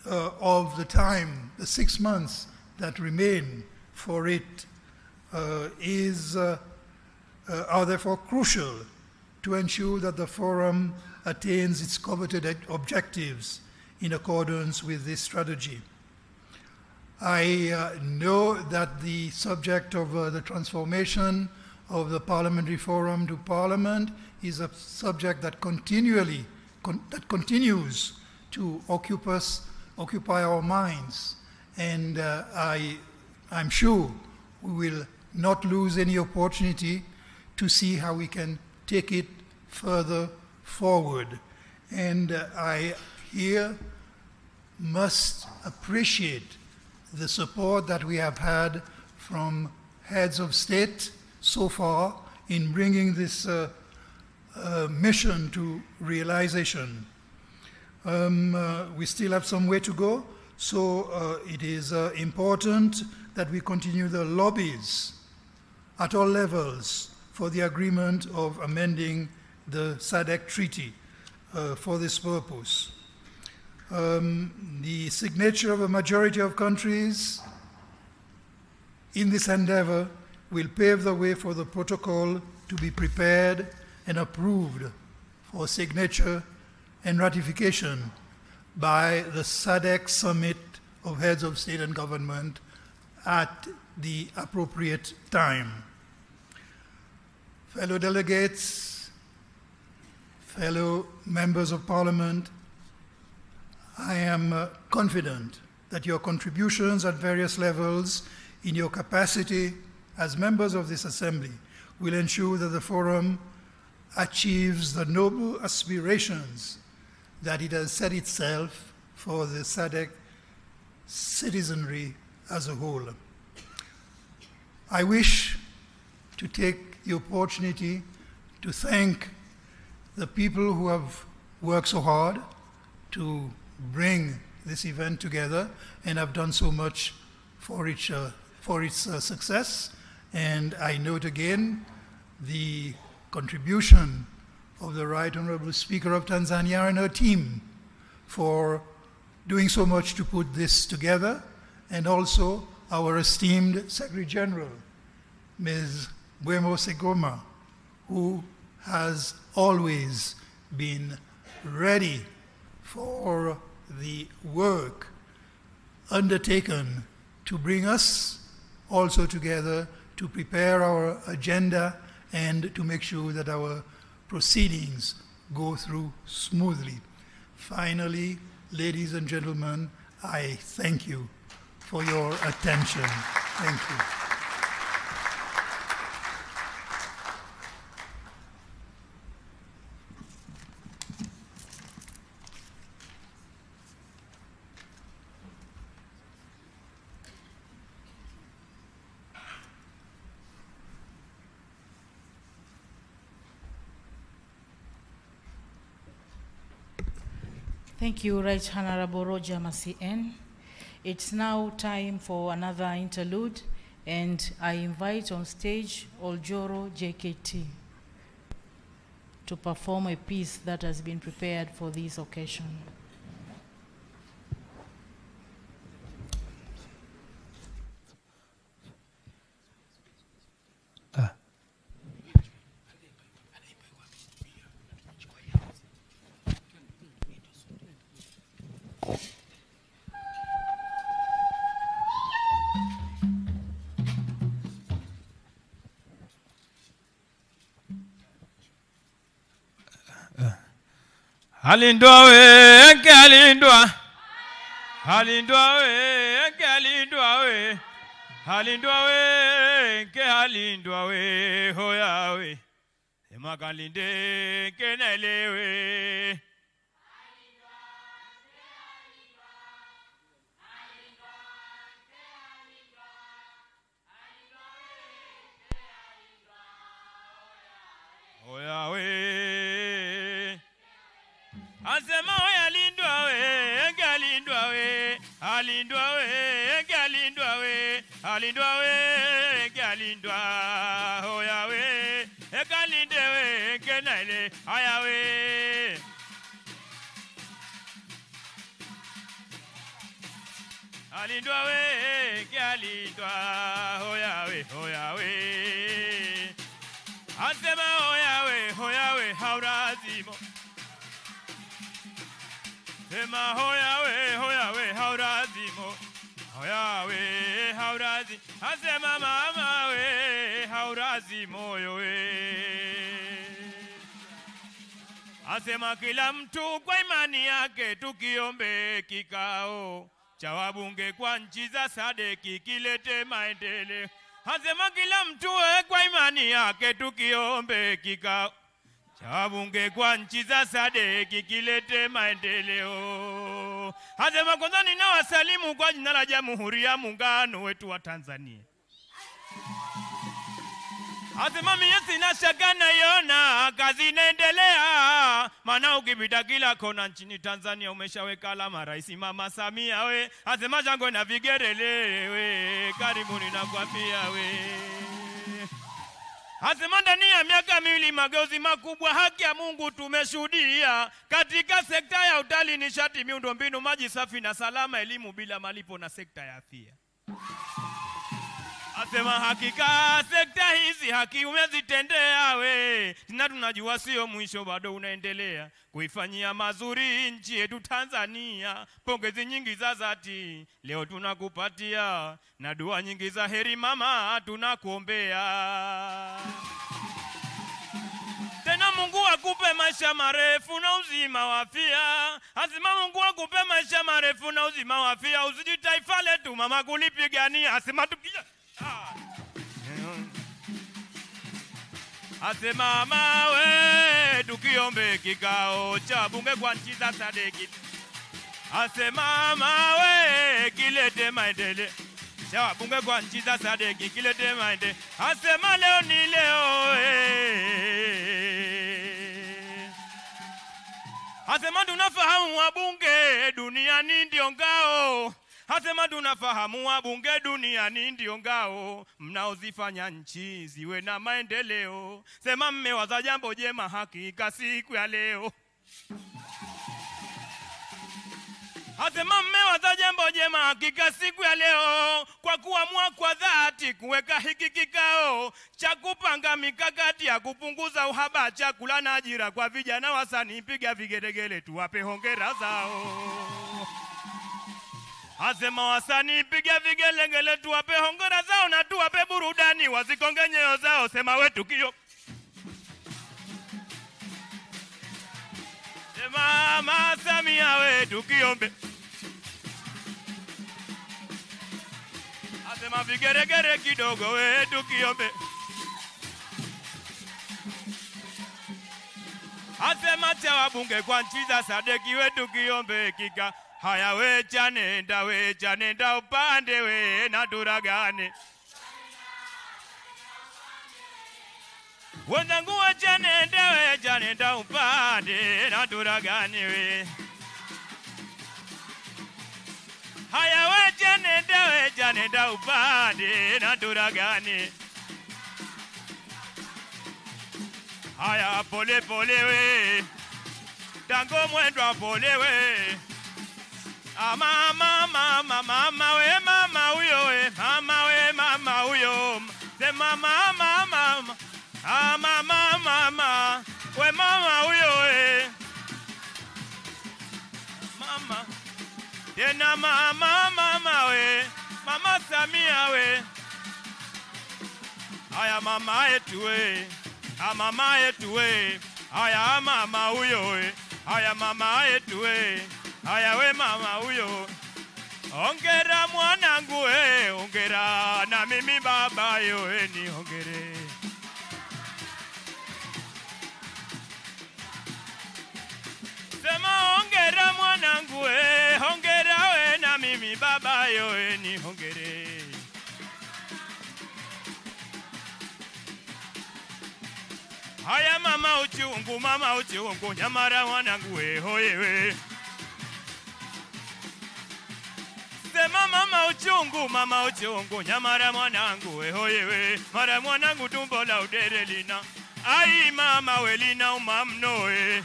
of the time, the 6 months that remain for it, are therefore crucial to ensure that the forum attains its coveted objectives in accordance with this strategy. I know that the subject of the transformation of the Parliamentary Forum to Parliament is a subject that continues to occupy our minds, and I'm sure we will not lose any opportunity to see how we can take it further forward. And I here must appreciate the support that we have had from heads of state so far in bringing this mission to realization. We still have some way to go, so it is important that we continue the lobbies at all levels for the agreement of amending the Sadc Treaty for this purpose. The signature of a majority of countries in this endeavor will pave the way for the protocol to be prepared and approved for signature and ratification by the Sadc Summit of Heads of State and Government at the appropriate time. Fellow delegates, fellow members of Parliament, I am confident that your contributions at various levels in your capacity as members of this Assembly will ensure that the Forum achieves the noble aspirations that it has set itself for the Sadc citizenry as a whole. I wish to take the opportunity to thank the people who have worked so hard to bring this event together and have done so much for its success. And I note again the contribution of the Right Honorable Speaker of Tanzania and her team for doing so much to put this together, and also our esteemed Secretary General, Ms. Buemo Segoma, who has always been ready for the work undertaken to bring us also together to prepare our agenda and to make sure that our proceedings go through smoothly. Finally, ladies and gentlemen, I thank you for your attention. Thank you. Thank you, Right Honorable Roger Masien. It's now time for another interlude, and I invite on stage Oljoro JKT to perform a piece that has been prepared for this occasion. Halindwa we, halindwa. Halindwa we, halindwa we. Halindwa we, halindwa we, hoya we. Emakalinde kenele we. Hoya we. Asema hoya lindwa we, galindwa we, alindwa we, galindwa we, alindwa we, galindwa, hoya we, galinde we, kenale, aya we. Alindwa we, galindwa, hoya we. Asema hoya we, haurazimo. Ema hoya we, haurazimo. Hoya we, haurazi. Asema mama we, haurazimo yo we. Asema kila mtu kwa imani yake tukiombe kikao cha wabunge kwa nchi za Sadc kilete maendeleo. Asema kila mtu kwa imani yake tukiombe kikao cha wabunge kwa nchi za Sadc kilete maendeleo. Asema kwanza ninawasalimu kwa jina la Jamhuri ya Muungano wetu wa Tanzania. Asema mimi sina shaka naiona kazi inaendelea, maana ukipita kila kona nchini Tanzania umeshaweka alama Rais Mama Samia we. Asema jango na vigerele we, karibuni nakwambia we. Asema ndani ya miaka miwili mageuzi makubwa haki ya Mungu tumeshuhudia katika sekta ya utalii, nishati, miundombinu, maji safi na salama, elimu bila malipo na sekta ya afya. Asema hakika sekta hizi haki umezitendea we. Na tunajua sio mwisho, bado unaendelea kuifanyia mazuri nchi yetu Tanzania. Pongezi nyingi za dhati leo tunakupatia, na dua nyingi za heri mama tunakuombea. Tena Mungu akupe maisha marefu na uzima wa afya. Asema Mungu akupe maisha marefu na uzima wa afya. Usiji taifa letu mama kulipigania. Asema tukija Asema mawe tukiombe kikao cha bunge kwa nchi za Sadc. Asema mawe kilete maendeleo cha bunge kwa nchi za Sadc, kilete maendeleo. Asema leo ni leo Asema tunafahamu wabunge duniani ndio ngao. Asema tunafahamu wabunge duniani ndio ngao, mnaozifanya nchi ziwe na maendeleo. Sema mmewaza jambo jema hakika siku ya leo. Asema mmewaza jambo jema hakika siku ya leo, kwa kuamua kwa dhati kuweka hiki kikao cha kupanga mikakati ya kupunguza uhaba chakula na ajira kwa vijana wasanii. Piga vigelegele tuwape hongera zao. Asema wasanii piga vigelegele tuwape hongera zao, na tuwape burudani wasikonge nyoyo zao. Sema wetu kio. Sema Mama Samia wetu kiombe. Asema vigeregere kidogo wetu kiombe. Asema cha wabunge kwa nchi za Sadc wetu kiombe kika. Haya wecha nenda upande we na turagane. Wenzangu wecha nenda upande na turagane we. Haya wecha nenda upande na turagane. Haya pole pole we, tango mwendwa pole we. Mama we mama uyo we, mama we mama uyo. Se mama we mama uyo we. Mama tena mama we, Mama Samia we. Haya mama yetu we, mama yetu we. Haya mama uyo we, haya mama yetu we. Haya we mama uyo. Hongera mwanangu we, hongera na mimi baba yo we ni hongere. Sema hongera mwanangu we, hongera we na mimi baba yo we ni hongere. Haya mama uchungu nyamara mwanangu we hoye we. Sema mama uchungu nyamara mwanangu we hoye we. Mara mwanangu tumbo la udere lina. Ai mama we lina umamno we.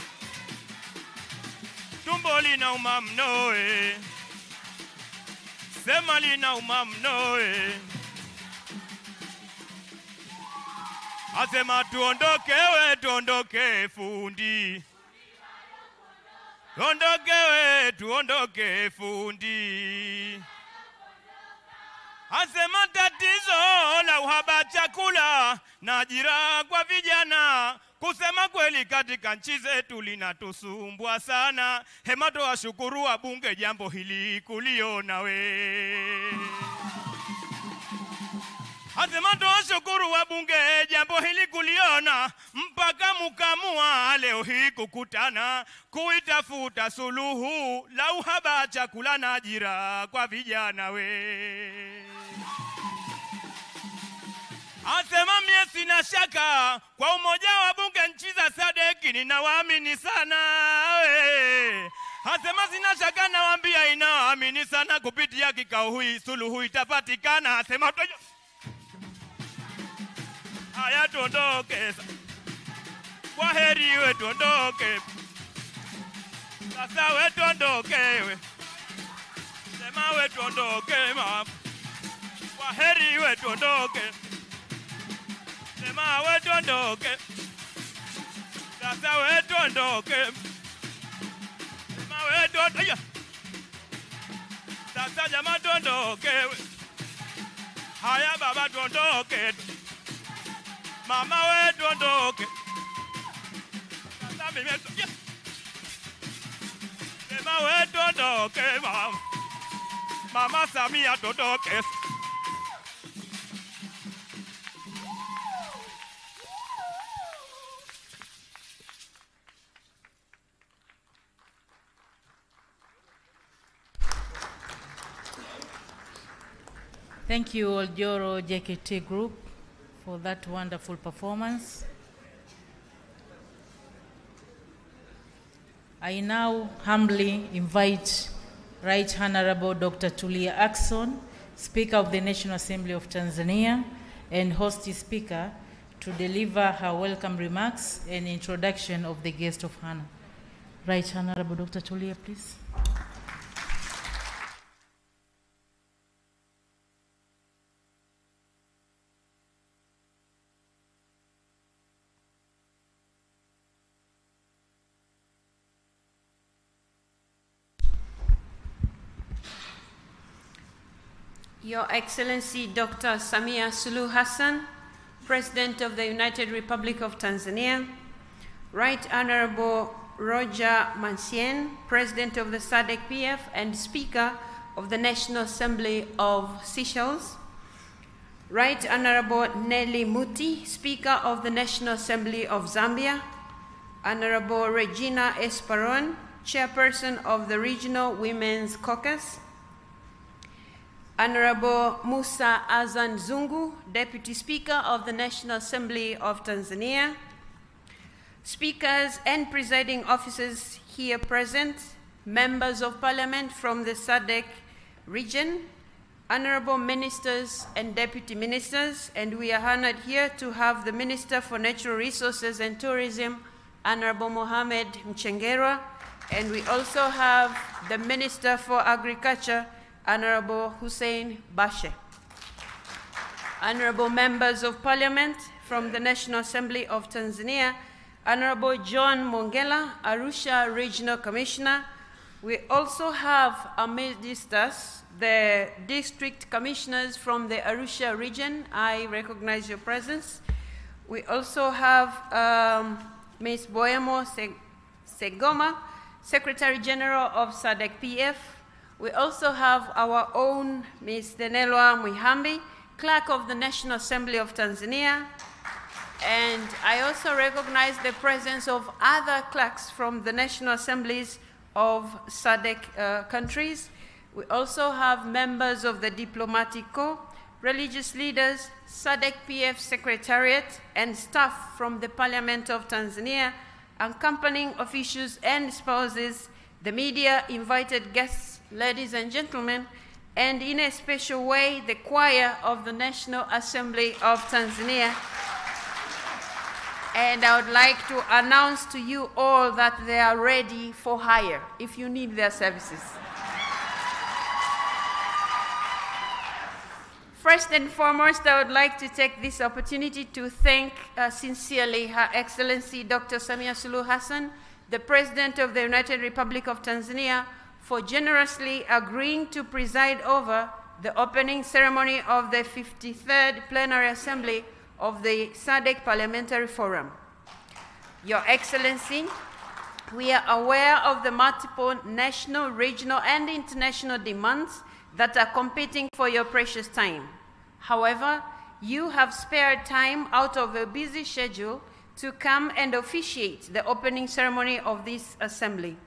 Tumbo lina umamno we. Sema lina umamno we. Asema tuondoke we, tuondoke fundi. Tuondoke we, tuondoke fundi. Asema tatizo la uhaba chakula na ajira kwa vijana, kusema kweli katika nchi zetu linatusumbua sana. Hema tuwashukuru wabunge jambo hili kuliona we. Asema tuwashukuru wabunge jambo hili kuliona, mpaka mkamua leo hii kukutana kuitafuta suluhu la uhaba chakula na ajira kwa vijana we. Asema mie sina shaka kwa umoja wa bunge nchi za Sadc ninawaamini sana we. Asema sina shaka nawaambia inawaamini sana kupitia kikao hii suluhu itapatikana. Asema haya tuondoke. Kwa heri we tuondoke. Sasa we tuondoke we. Sema we tuondoke mama. Waheri wetu ondoke. Sema wetu ondoke. Sasa wetu ondoke. Sema wetu ondoke. Sasa jamaa tuondoke. Haya baba tuondoke. Mama wetu ondoke. Sasa mimi sema wetu ondoke mama. Mama Samia tuondoke. Thank you, Oljoro JKT Group, for that wonderful performance. I now humbly invite Right Honorable Dr. Tulia Ackson, Speaker of the National Assembly of Tanzania, and host speaker to deliver her welcome remarks and introduction of the guest of honor. Right Honorable Dr. Tulia, please. Your Excellency Dr. Samia Suluhu Hassan, President of the United Republic of Tanzania, Right Honorable Roger Mansien, President of the Sadc PF and Speaker of the National Assembly of Seychelles, Right Honorable Nelly Muti, Speaker of the National Assembly of Zambia, Honorable Regina Esperon, Chairperson of the Regional Women's Caucus, Honorable Musa Azan Zungu, Deputy Speaker of the National Assembly of Tanzania, speakers and presiding officers here present, members of parliament from the Sadc region, honorable ministers and deputy ministers, and we are honored here to have the Minister for Natural Resources and Tourism, Honorable Mohamed Mchengerwa, and we also have the Minister for Agriculture, Honorable Hussein Bashe. Honorable members of parliament from the National Assembly of Tanzania, Honorable John Mongela, Arusha Regional Commissioner. We also have amidst us the district commissioners from the Arusha region. I recognize your presence. We also have Ms. Boyamo Segoma, Secretary General of Sadc PF. We also have our own Ms. Denelwa Mwihambi, Clerk of the National Assembly of Tanzania. And I also recognize the presence of other clerks from the National Assemblies of Sadc countries. We also have members of the Diplomatic Corps, religious leaders, Sadc PF Secretariat, and staff from the Parliament of Tanzania, accompanying officials and spouses, the media, invited guests, ladies and gentlemen, and in a special way, the choir of the National Assembly of Tanzania. And I would like to announce to you all that they are ready for hire if you need their services. First and foremost, I would like to take this opportunity to thank sincerely Her Excellency Dr. Samia Suluhu Hassan, the President of the United Republic of Tanzania, for generously agreeing to preside over the opening ceremony of the 53rd Plenary Assembly of the Sadc Parliamentary Forum. Your Excellency, we are aware of the multiple national, regional, and international demands that are competing for your precious time. However, you have spared time out of a busy schedule to come and officiate the opening ceremony of this assembly.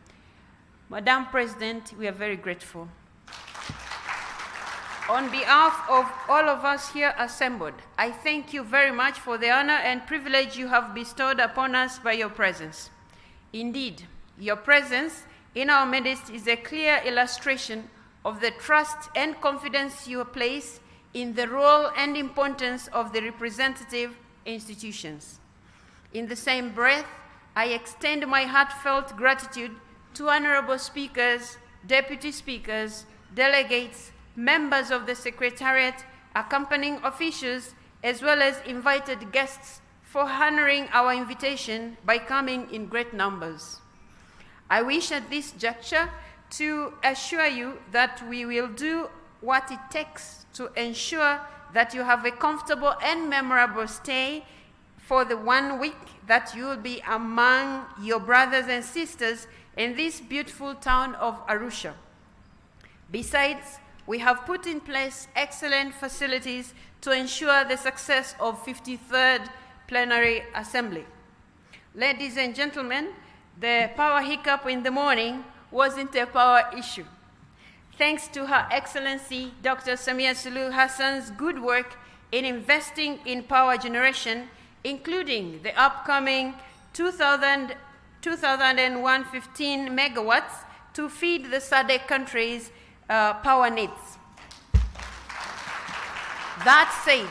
Madam President, we are very grateful. On behalf of all of us here assembled, I thank you very much for the honor and privilege you have bestowed upon us by your presence. Indeed, your presence in our midst is a clear illustration of the trust and confidence you place in the role and importance of the representative institutions. In the same breath, I extend my heartfelt gratitude to honorable speakers, deputy speakers, delegates, members of the Secretariat, accompanying officials, as well as invited guests for honoring our invitation by coming in great numbers. I wish at this juncture to assure you that we will do what it takes to ensure that you have a comfortable and memorable stay for the 1 week that you will be among your brothers and sisters in this beautiful town of Arusha. Besides, we have put in place excellent facilities to ensure the success of 53rd Plenary Assembly. Ladies and gentlemen, the power hiccup in the morning wasn't a power issue. Thanks to Her Excellency Dr. Samia Suluhu Hassan's good work in investing in power generation, including the upcoming 2,115 megawatts to feed the Sadc countries' power needs. That said,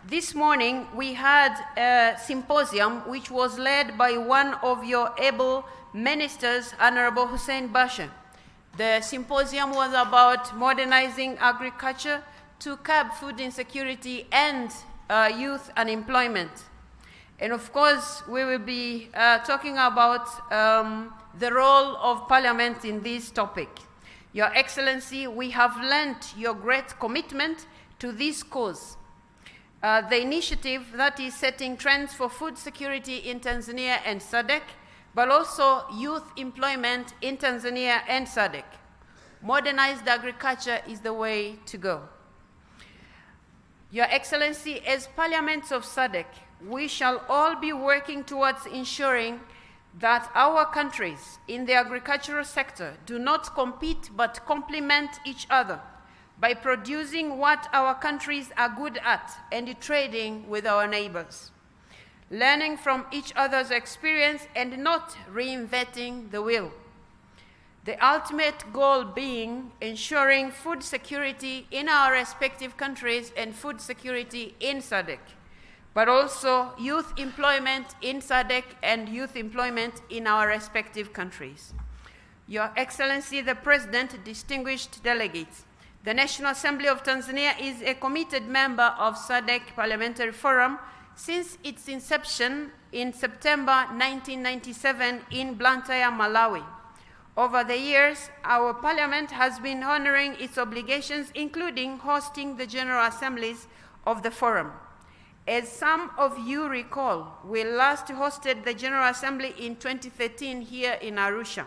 this morning we had a symposium which was led by one of your able ministers, Honorable Hussein Basha. The symposium was about modernizing agriculture to curb food insecurity and youth unemployment. And of course, we will be talking about the role of Parliament in this topic. Your Excellency, we have lent your great commitment to this cause. The initiative that is setting trends for food security in Tanzania and Sadc, but also youth employment in Tanzania and Sadc. Modernized agriculture is the way to go. Your Excellency, as Parliaments of Sadc, we shall all be working towards ensuring that our countries in the agricultural sector do not compete but complement each other by producing what our countries are good at and trading with our neighbors, learning from each other's experience and not reinventing the wheel. The ultimate goal being ensuring food security in our respective countries and food security in Sadc, but also youth employment in Sadc and youth employment in our respective countries. Your Excellency, the President, distinguished delegates, the National Assembly of Tanzania is a committed member of Sadc Parliamentary Forum since its inception in September 1997 in Blantyre, Malawi. Over the years, our Parliament has been honoring its obligations, including hosting the General Assemblies of the Forum. As some of you recall, we last hosted the General Assembly in 2013 here in Arusha.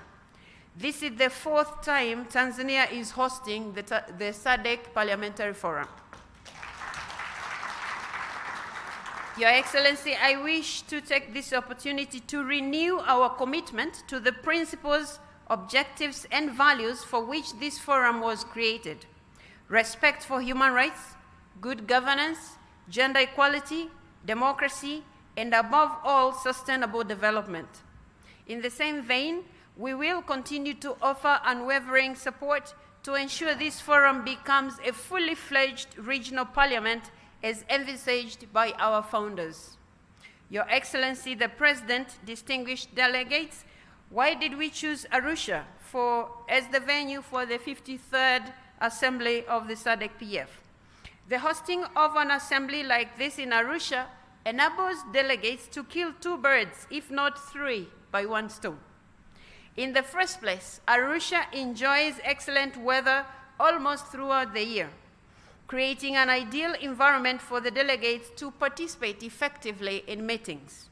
This is the 4th time Tanzania is hosting the Sadc Parliamentary Forum. Your Excellency, I wish to take this opportunity to renew our commitment to the principles, objectives, and values for which this forum was created: respect for human rights, good governance, gender equality, democracy, and above all, sustainable development. In the same vein, we will continue to offer unwavering support to ensure this forum becomes a fully fledged regional parliament as envisaged by our founders. Your Excellency, the President, distinguished delegates, why did we choose Arusha as the venue for the 53rd Assembly of the SADC-PF? The hosting of an assembly like this in Arusha enables delegates to kill 2 birds, if not 3, by 1 stone. In the first place, Arusha enjoys excellent weather almost throughout the year, creating an ideal environment for the delegates to participate effectively in meetings.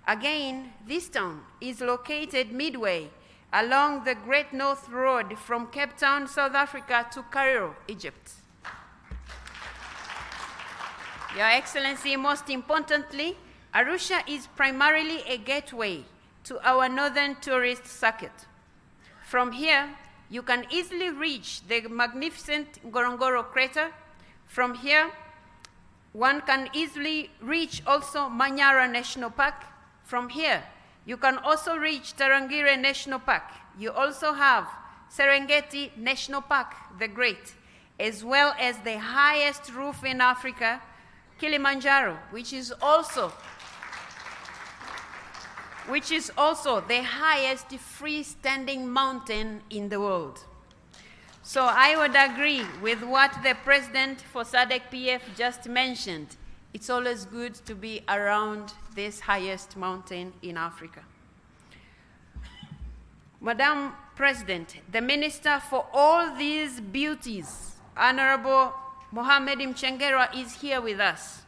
Again, this town is located midway along the Great North Road from Cape Town, South Africa to Cairo, Egypt. Your Excellency, most importantly, Arusha is primarily a gateway to our northern tourist circuit. From here, you can easily reach the magnificent Ngorongoro crater. From here, one can easily reach also Manyara National Park. From here, you can also reach Tarangire National Park. You also have Serengeti National Park, the Great, as well as the highest roof in Africa, Kilimanjaro, which is also the highest freestanding mountain in the world. So I would agree with what the President for Sadc PF just mentioned. It's always good to be around this highest mountain in Africa. Madam President, the Minister for all these beauties, Honorable Mohamed Mchengerwa, is here with us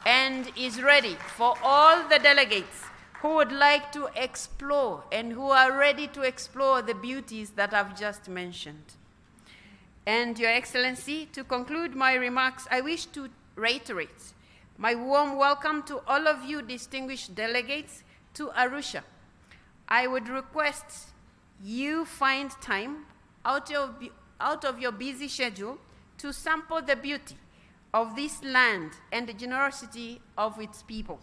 and is ready for all the delegates who would like to explore and who are ready to explore the beauties that I've just mentioned. And Your Excellency, to conclude my remarks, I wish to reiterate my warm welcome to all of you distinguished delegates to Arusha. I would request you find time out of your busy schedule to sample the beauty of this land and the generosity of its people.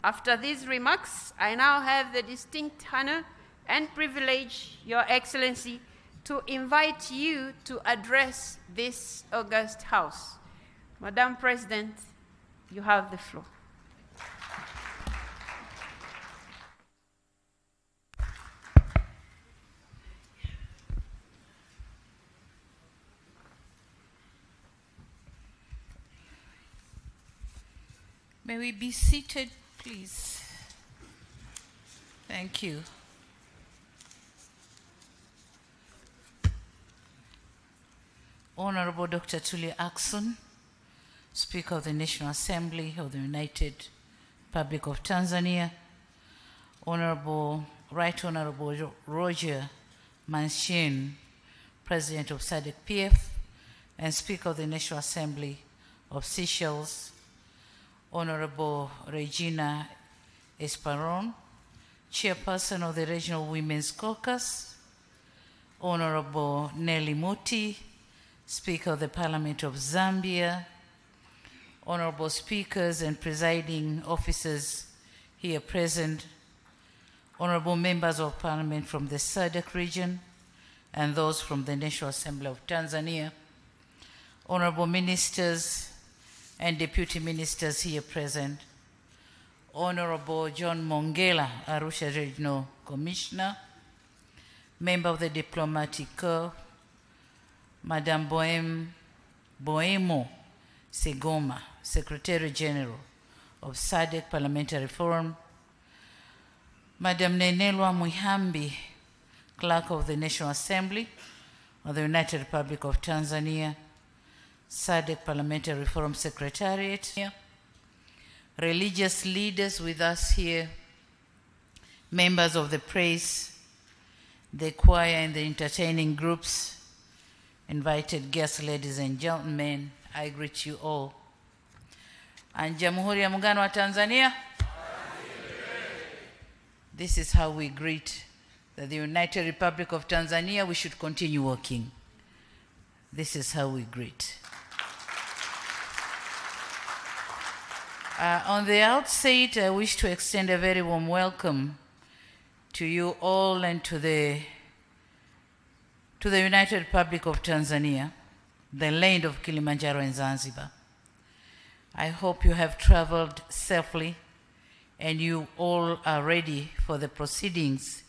After these remarks, I now have the distinct honor and privilege, Your Excellency, to invite you to address this august house. Madam President, you have the floor. May we be seated, please? Thank you. Honorable Dr. Tulia Ackson, Speaker of the National Assembly of the United Republic of Tanzania, Right Honorable Roger Manchin, President of Sadc PF and Speaker of the National Assembly of Seychelles, Honorable Regina Esparon, Chairperson of the Regional Women's Caucus, Honorable Nelly Muti, Speaker of the Parliament of Zambia, Honorable Speakers and Presiding Officers here present, Honorable Members of Parliament from the Sadc region and those from the National Assembly of Tanzania, Honorable Ministers and Deputy Ministers here present, Honorable John Mongela, Arusha Regional Commissioner, Member of the Diplomatic Corps, Madam Boemo Segoma, Secretary General of Sadc Parliamentary Forum, Madam Nenelwa Muhambi, Clerk of the National Assembly of the United Republic of Tanzania, Sadc Parliamentary Forum Secretariat, religious leaders with us here, members of the press, the choir and the entertaining groups, invited guests, ladies and gentlemen, I greet you all. And Jamhuri ya Muungano wa Tanzania? This is how we greet the United Republic of Tanzania. We should continue working. This is how we greet. On the outset, I wish to extend a very warm welcome to you all and to the United Republic of Tanzania, the land of Kilimanjaro and Zanzibar. I hope you have traveled safely and you all are ready for the proceedings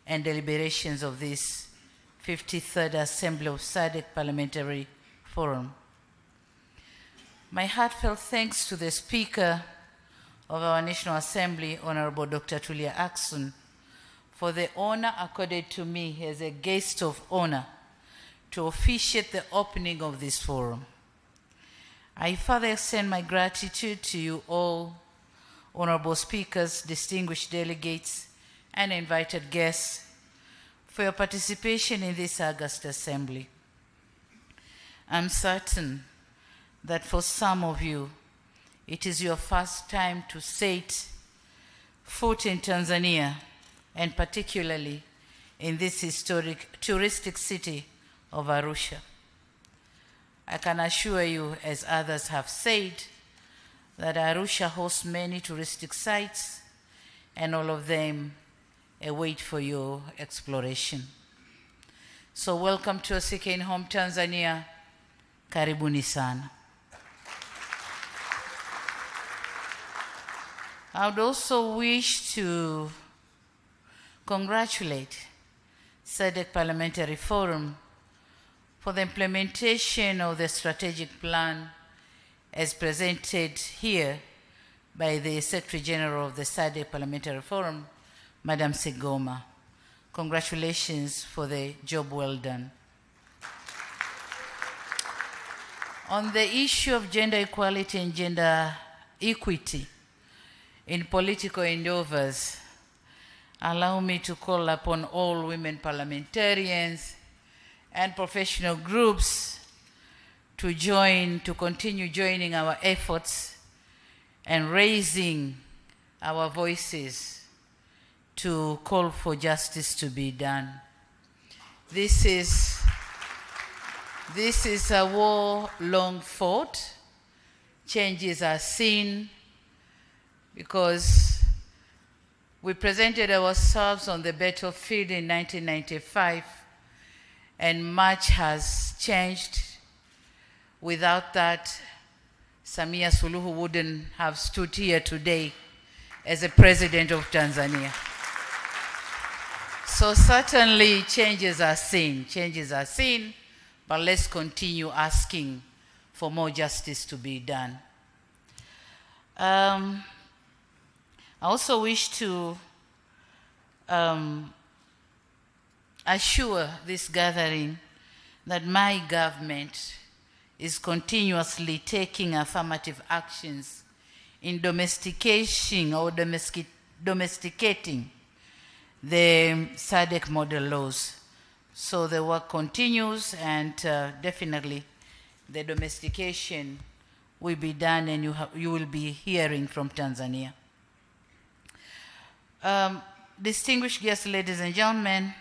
and deliberations of this 53rd Assembly of Sadc Parliamentary Forum. My heartfelt thanks to the Speaker of our National Assembly, Honorable Dr. Tulia Ackson, for the honor accorded to me as a guest of honor to officiate the opening of this forum. I further extend my gratitude to you all, honorable speakers, distinguished delegates, and invited guests for your participation in this august assembly. I'm certain that for some of you, it is your first time to set foot in Tanzania, and particularly in this historic touristic city of Arusha. I can assure you, as others have said, that Arusha hosts many touristic sites, and all of them await for your exploration. So welcome to our second home, Tanzania. Karibuni sana. I would also wish to congratulate Sadc Parliamentary Forum for the implementation of the strategic plan as presented here by the Secretary General of the Sadc Parliamentary Forum, Madam Sigoma. Congratulations for the job well done. On the issue of gender equality and gender equity in political endeavors, allow me to call upon all women parliamentarians and professional groups to continue joining our efforts and raising our voices to call for justice to be done. This is a war long fought. Changes are seen because we presented ourselves on the battlefield in 1995, and much has changed. Without that, Samia Suluhu wouldn't have stood here today as a president of Tanzania. So certainly changes are seen, but let's continue asking for more justice to be done. I also wish to assure this gathering that my government is continuously taking affirmative actions in domesticating the Sadc model laws. So the work continues, and definitely the domestication will be done, and you will be hearing from Tanzania. Distinguished guests, ladies and gentlemen,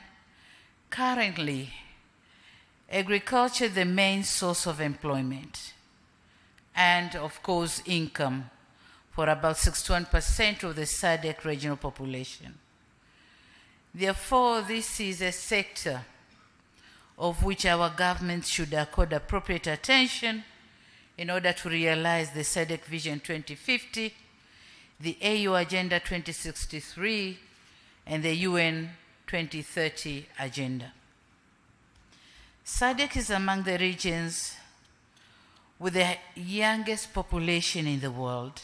currently, agriculture is the main source of employment and, of course, income for about 61% of the Sadc regional population. Therefore, this is a sector of which our government should accord appropriate attention in order to realize the Sadc Vision 2050, the AU Agenda 2063, and the UN 2030 Agenda. Sadc is among the regions with the youngest population in the world.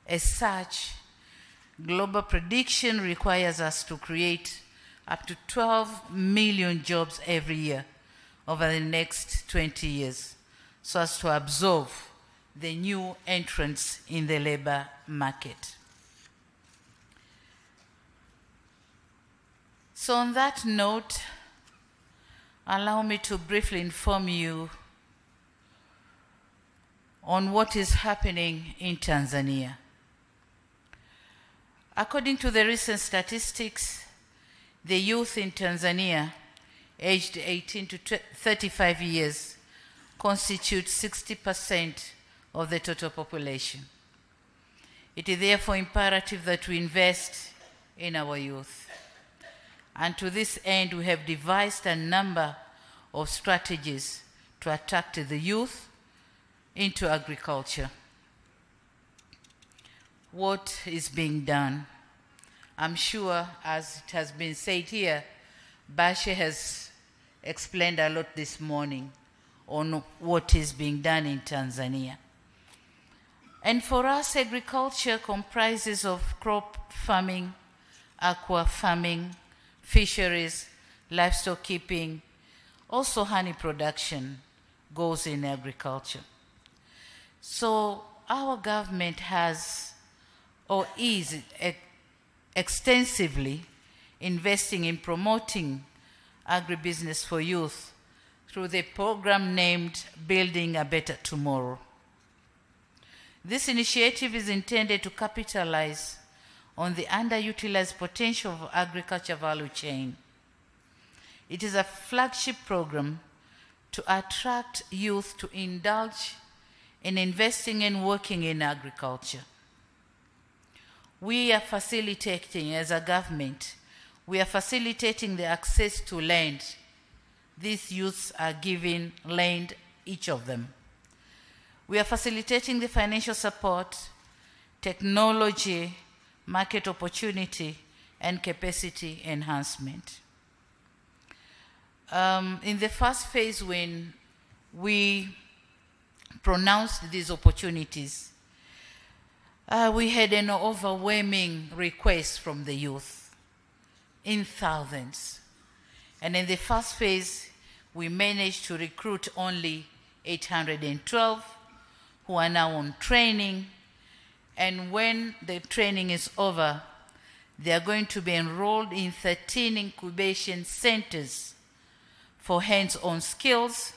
As such, global prediction requires us to create up to 12 million jobs every year over the next 20 years, so as to absorb the new entrants in the labor market. So on that note, allow me to briefly inform you on what is happening in Tanzania. According to the recent statistics, the youth in Tanzania, aged 18 to 35 years, constitute 60% of the total population. It is therefore imperative that we invest in our youth. And to this end, we have devised a number of strategies to attract the youth into agriculture. What is being done? I'm sure, as it has been said here, Bashe has explained a lot this morning on what is being done in Tanzania. And for us, agriculture comprises of crop farming, aqua farming, fisheries, livestock keeping, also honey production goes in agriculture. So our government has or is extensively investing in promoting agribusiness for youth through the program named Building a Better Tomorrow. This initiative is intended to capitalize on the underutilized potential of agriculture value chain. It is a flagship program to attract youth to indulge in investing and working in agriculture. We are facilitating, as a government, we are facilitating the access to land. These youths are given land, each of them. We are facilitating the financial support, technology, market opportunity, and capacity enhancement. In the first phase, when we pronounced these opportunities, we had an overwhelming request from the youth in thousands. And in the first phase, we managed to recruit only 812 who are now on training. And when the training is over, they are going to be enrolled in 13 incubation centers for hands-on skills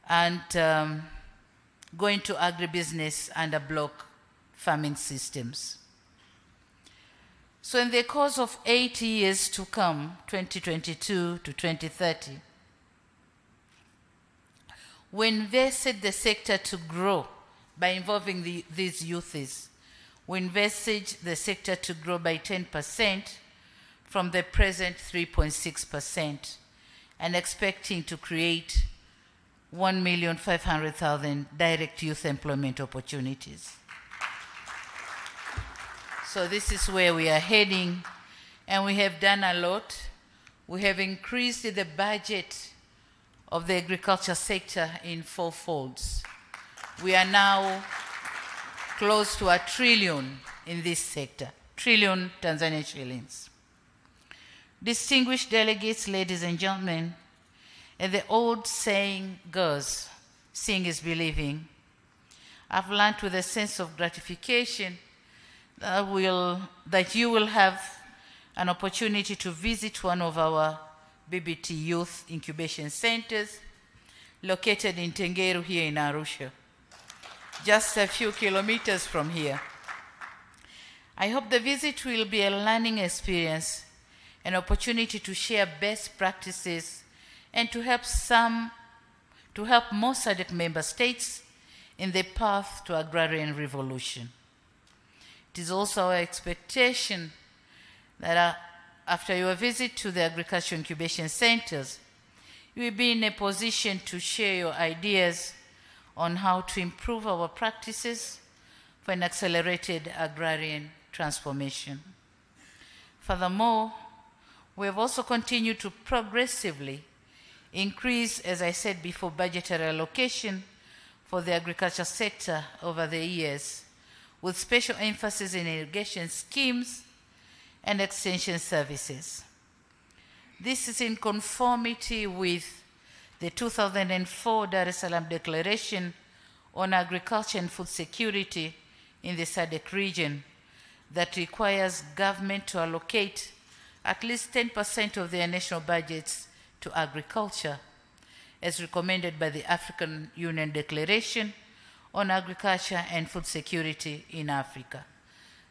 and going to agribusiness under block farming systems. So in the course of 8 years to come, 2022 to 2030, we invested the sector to grow by involving these youths. We envisage the sector to grow by 10% from the present 3.6% and expecting to create 1,500,000 direct youth employment opportunities. So this is where we are heading, and we have done a lot. We have increased the budget of the agriculture sector in 4 folds. We are now close to 1 trillion in this sector, trillion Tanzanian shillings. Distinguished delegates, ladies and gentlemen, and the old saying goes, seeing is believing. I've learned with a sense of gratification that you will have an opportunity to visit one of our BBT Youth Incubation Centers located in Tengeru here in Arusha, just a few kilometers from here. I hope the visit will be a learning experience, an opportunity to share best practices and to help more Sadc member states in the path to agrarian revolution. It is also our expectation that after your visit to the agricultural incubation centers, you will be in a position to share your ideas on how to improve our practices for an accelerated agrarian transformation. Furthermore, we have also continued to progressively increase, as I said before, budgetary allocation for the agriculture sector over the years, with special emphasis in irrigation schemes and extension services. This is in conformity with the 2004 Dar es Salaam Declaration on Agriculture and Food Security in the Sadc region that requires government to allocate at least 10% of their national budgets to agriculture, as recommended by the African Union Declaration on Agriculture and Food Security in Africa.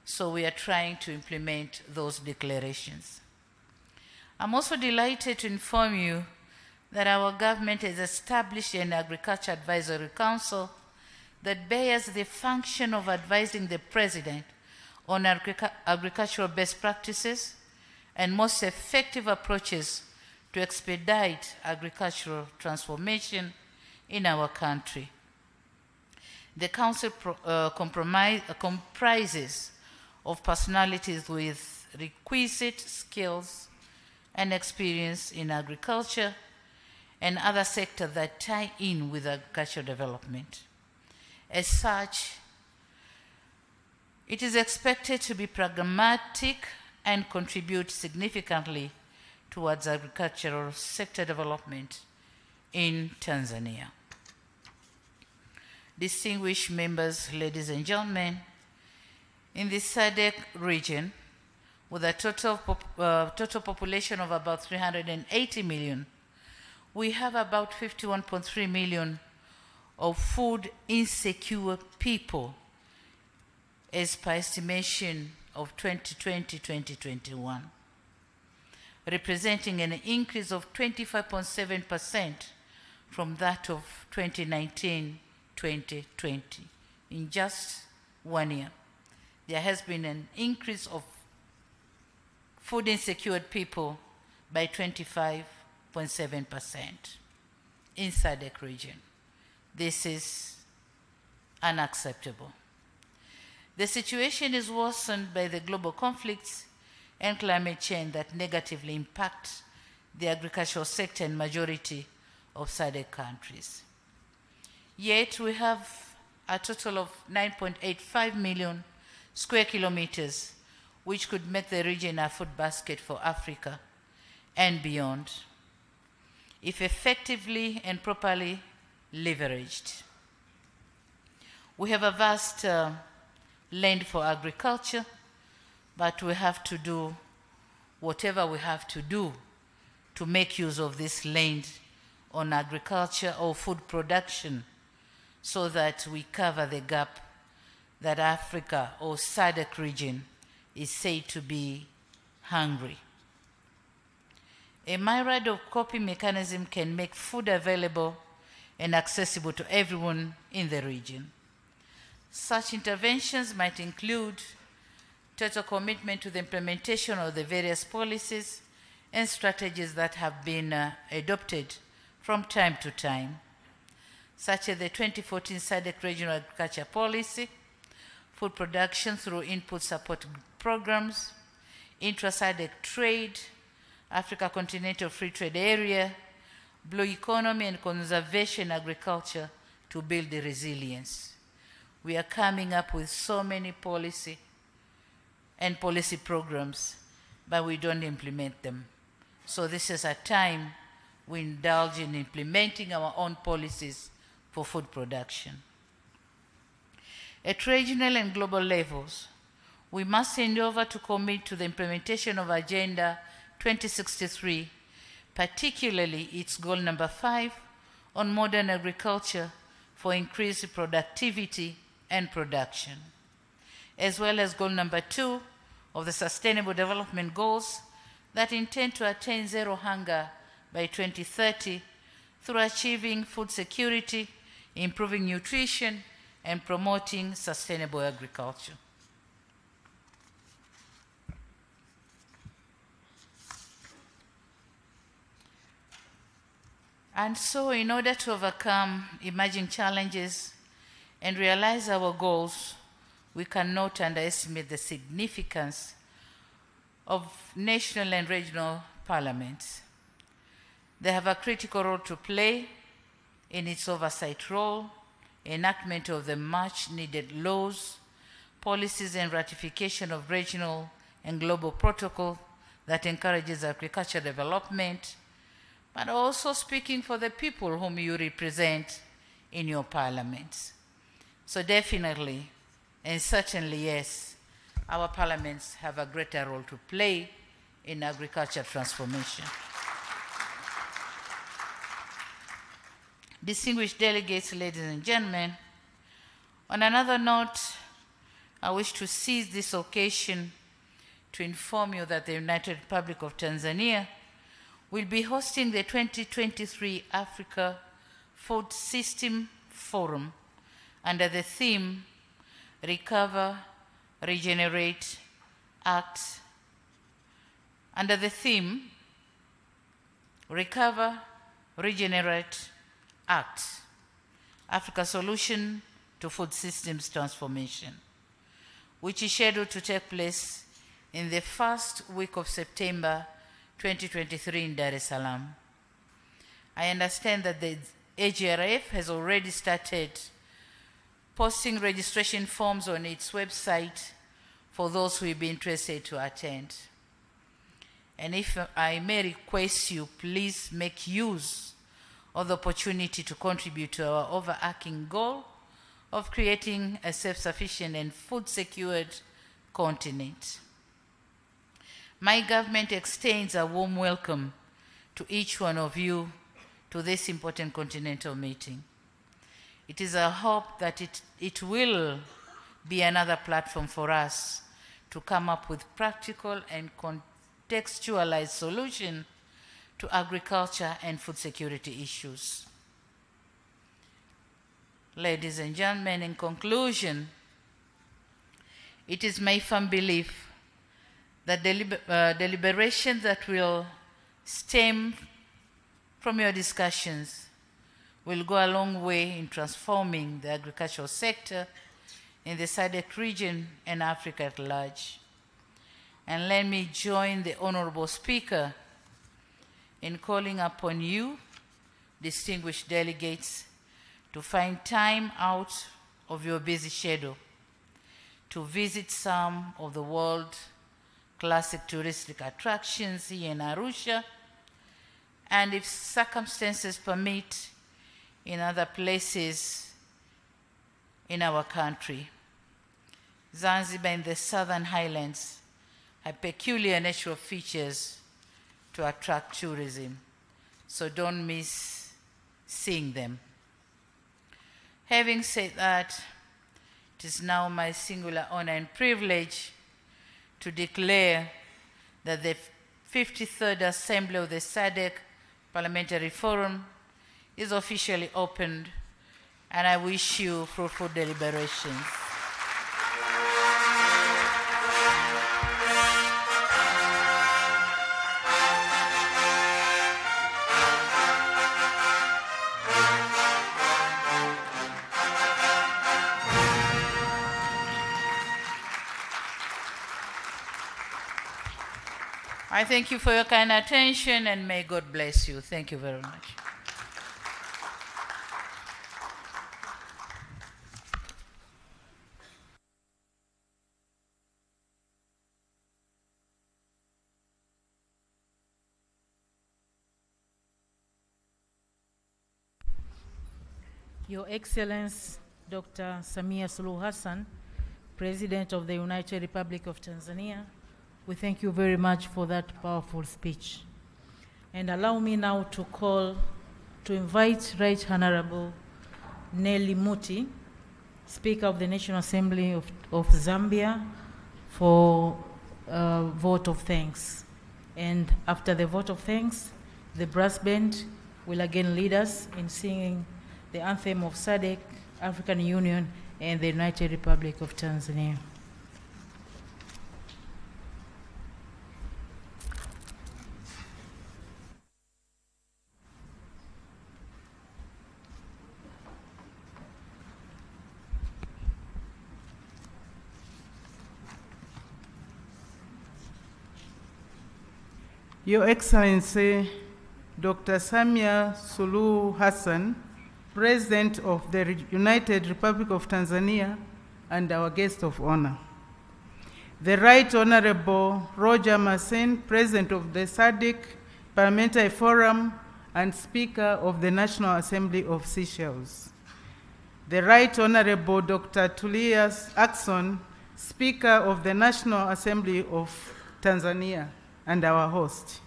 So we are trying to implement those declarations. I'm also delighted to inform you that our government has established an Agriculture Advisory Council that bears the function of advising the President on agricultural best practices and most effective approaches to expedite agricultural transformation in our country. The Council comprises of personalities with requisite skills and experience in agriculture and other sectors that tie in with agricultural development. As such, it is expected to be pragmatic and contribute significantly towards agricultural sector development in Tanzania. Distinguished members, ladies and gentlemen, in the Sadc region, with a total population of about 380 million, we have about 51.3 million of food insecure people as per estimation of 2020-2021, representing an increase of 25.7% from that of 2019-2020. In just 1 year, there has been an increase of food insecure people by 25.7% in Sadc region. This is unacceptable. The situation is worsened by the global conflicts and climate change that negatively impact the agricultural sector in majority of SADC countries. Yet we have a total of 9.85 million square kilometers, which could make the region a food basket for Africa and beyond, if effectively and properly leveraged. We have a vast land for agriculture, but we have to do whatever we have to do to make use of this land on agriculture or food production so that we cover the gap that Africa or SADC region is said to be hungry. A myriad of coping mechanism can make food available and accessible to everyone in the region. Such interventions might include total commitment to the implementation of the various policies and strategies that have been adopted from time to time, such as the 2014 SADC Regional Agriculture Policy, food production through input support programs, intra-SADC trade, Africa Continental Free Trade Area, blue economy and conservation agriculture to build the resilience. We are coming up with so many policy programs, but we don't implement them. So this is a time we indulge in implementing our own policies for food production. At regional and global levels, we must endeavor to commit to the implementation of Agenda 2063, particularly its goal number 5 on modern agriculture for increased productivity and production, as well as goal number 2 of the Sustainable Development Goals that intend to attain zero hunger by 2030 through achieving food security, improving nutrition, and promoting sustainable agriculture. And so, in order to overcome emerging challenges and realize our goals, we cannot underestimate the significance of national and regional parliaments. They have a critical role to play in its oversight role, enactment of the much needed laws, policies, and ratification of regional and global protocol that encourages agricultural development, but also speaking for the people whom you represent in your parliaments. So definitely, and certainly yes, our parliaments have a greater role to play in agriculture transformation. Distinguished delegates, ladies and gentlemen, on another note, I wish to seize this occasion to inform you that the United Republic of Tanzania will be hosting the 2023 Africa Food System Forum under the theme Recover, Regenerate, Act. Under the theme Recover, Regenerate, Act, Africa Solution to Food Systems Transformation, which is scheduled to take place in the first week of September 2023 in Dar es Salaam. I understand that the AGRF has already started posting registration forms on its website for those who will be interested to attend. And if I may request you, please make use of the opportunity to contribute to our overarching goal of creating a self-sufficient and food-secured continent. My government extends a warm welcome to each one of you to this important continental meeting. It is our hope that it will be another platform for us to come up with practical and contextualized solutions to agriculture and food security issues. Ladies and gentlemen, in conclusion, it is my firm belief that deliberations that will stem from your discussions will go a long way in transforming the agricultural sector in the SADC region and Africa at large. And let me join the Honorable Speaker in calling upon you, distinguished delegates, to find time out of your busy schedule to visit some of the world classic touristic attractions here in Arusha, and if circumstances permit, in other places in our country. Zanzibar and the Southern Highlands have peculiar natural features to attract tourism, so don't miss seeing them. Having said that, it is now my singular honor and privilege to declare that the 53rd Assembly of the Sadc Parliamentary Forum is officially opened, and I wish you fruitful deliberations. I thank you for your kind attention, and may God bless you. Thank you very much. Your Excellency, Dr. Samia Suluhu Hassan, President of the United Republic of Tanzania, we thank you very much for that powerful speech. And allow me now to invite Right Honorable Nelly Muti, Speaker of the National Assembly of Zambia, for a vote of thanks. And after the vote of thanks, the brass band will again lead us in singing the anthem of SADC, African Union, and the United Republic of Tanzania. Your Excellency, Dr. Samia Suluhu Hassan, President of the United Republic of Tanzania, and our guest of honor. The Right Honorable Roger Masen, President of the SADC Parliamentary Forum and Speaker of the National Assembly of Seychelles. The Right Honorable Dr. Tulia Ackson, Speaker of the National Assembly of Tanzania, and our host.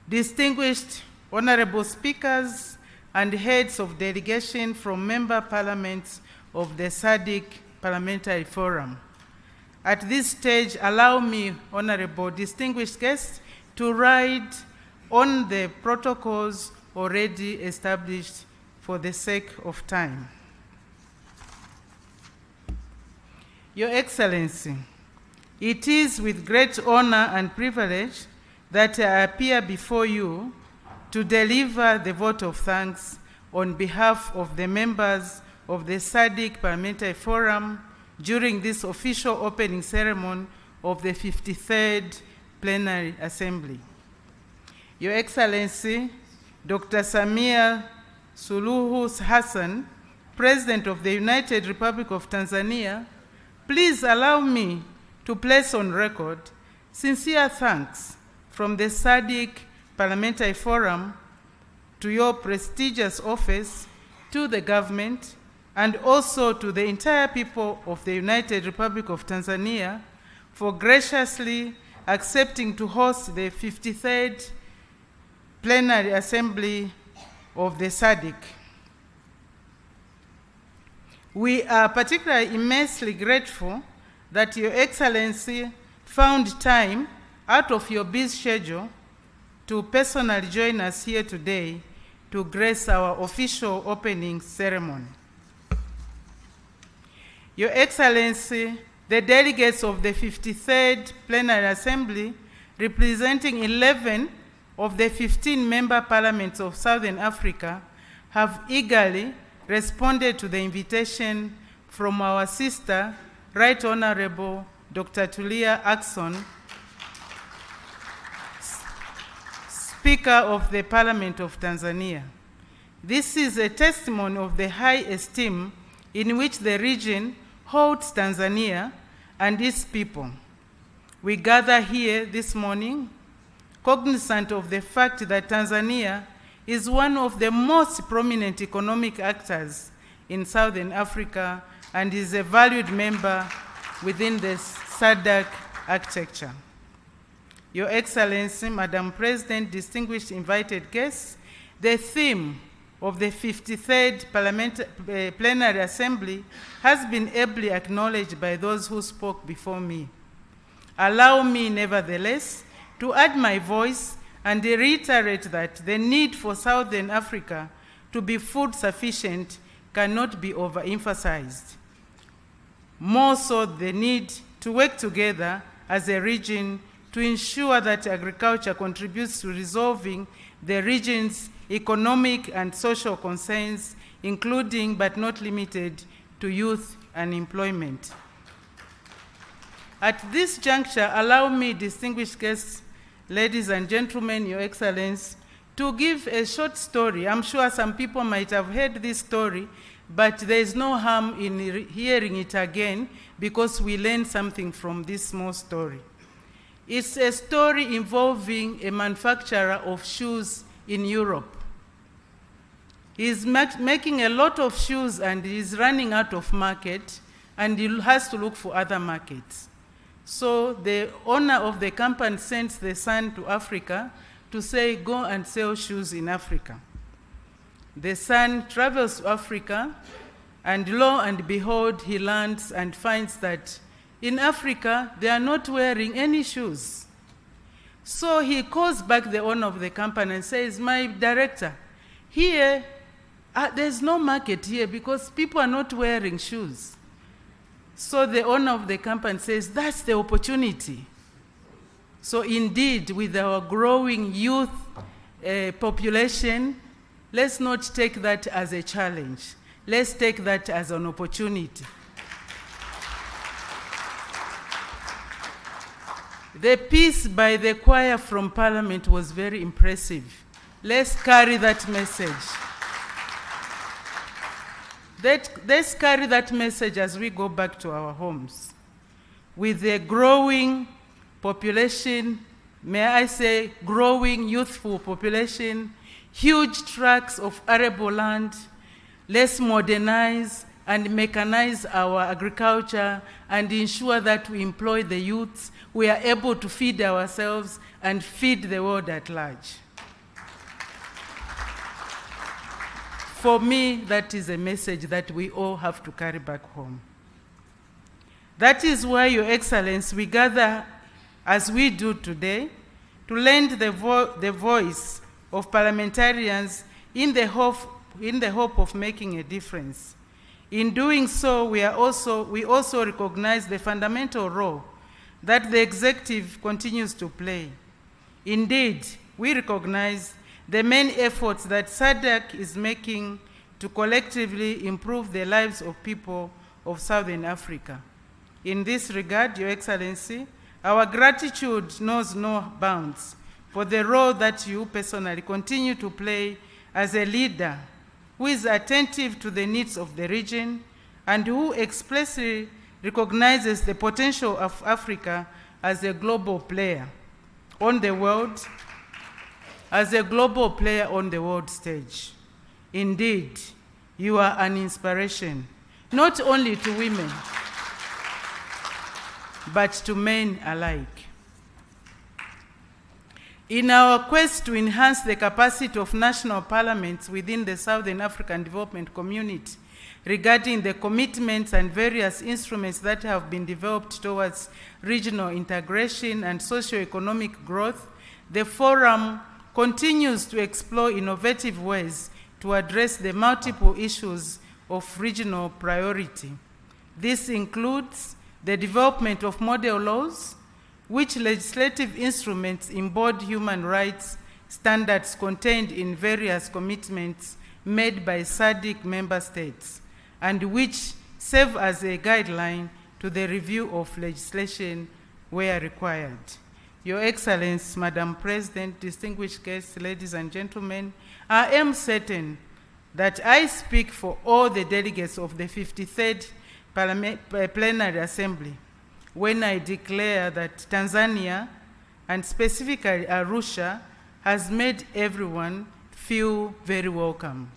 Distinguished honorable speakers and heads of delegation from member parliaments of the SADC Parliamentary Forum. At this stage, allow me, honorable distinguished guests, to ride on the protocols already established for the sake of time. Your Excellency, it is with great honor and privilege that I appear before you to deliver the vote of thanks on behalf of the members of the SADC Parliamentary Forum during this official opening ceremony of the 53rd Plenary Assembly. Your Excellency, Dr. Samia Suluhu Hassan, President of the United Republic of Tanzania, please allow me to place on record sincere thanks from the SADC Parliamentary Forum to your prestigious office, to the government, and also to the entire people of the United Republic of Tanzania for graciously accepting to host the 53rd Plenary Assembly of the SADC. We are particularly immensely grateful that Your Excellency found time out of your busy schedule to personally join us here today to grace our official opening ceremony. Your Excellency, the delegates of the 53rd Plenary Assembly, representing 11 of the 15 member parliaments of Southern Africa, have eagerly responded to the invitation from our sister, Right Honorable Dr. Tulia Ackson, Speaker of the Parliament of Tanzania, this is a testimony of the high esteem in which the region holds Tanzania and its people. We gather here this morning cognizant of the fact that Tanzania is one of the most prominent economic actors in Southern Africa and is a valued member within the Sadc architecture. Your Excellency, Madam President, distinguished invited guests, the theme of the 53rd Plenary Assembly has been ably acknowledged by those who spoke before me. Allow me, nevertheless, to add my voice and reiterate that the need for Southern Africa to be food sufficient cannot be overemphasized. More so, the need to work together as a region to ensure that agriculture contributes to resolving the region's economic and social concerns, including but not limited to youth unemployment. At this juncture, allow me, distinguished guests, ladies and gentlemen, Your Excellency, to give a short story. I'm sure some people might have heard this story, but there is no harm in hearing it again because we learn something from this small story. It's a story involving a manufacturer of shoes in Europe. He's making a lot of shoes and he's running out of market and he has to look for other markets. So the owner of the company sends the son to Africa to say, go and sell shoes in Africa. The son travels to Africa, and lo and behold, he lands and finds that in Africa, they are not wearing any shoes. So he calls back the owner of the company and says, my director, here, there's no market here because people are not wearing shoes. So the owner of the company says, that's the opportunity. So indeed, with our growing youth population, let's not take that as a challenge. Let's take that as an opportunity. The piece by the choir from Parliament was very impressive. Let's carry that message. Let's carry that message as we go back to our homes. With a growing population, may I say growing youthful population, huge tracts of arable land, let's modernize and mechanize our agriculture and ensure that we employ the youths, we are able to feed ourselves and feed the world at large. For me, that is a message that we all have to carry back home. That is why, Your Excellency, we gather as we do today to lend the voice of parliamentarians in the hope of making a difference. In doing so, we also recognize the fundamental role that the executive continues to play. Indeed, we recognize the main efforts that Sadc is making to collectively improve the lives of people of Southern Africa. In this regard, Your Excellency, our gratitude knows no bounds for the role that you personally continue to play as a leader who is attentive to the needs of the region and who explicitly recognizes the potential of Africa as a global player on the world, stage. Indeed, you are an inspiration, not only to women, but to men alike. In our quest to enhance the capacity of national parliaments within the Southern African Development Community regarding the commitments and various instruments that have been developed towards regional integration and socio-economic growth, the Forum continues to explore innovative ways to address the multiple issues of regional priority. This includes the development of model laws, which legislative instruments embody human rights standards contained in various commitments made by Sadc member states, and which serve as a guideline to the review of legislation where required. Your Excellency, Madam President, distinguished guests, ladies and gentlemen, I am certain that I speak for all the delegates of the 53rd Plenary Assembly when I declare that Tanzania, and specifically Arusha, has made everyone feel very welcome.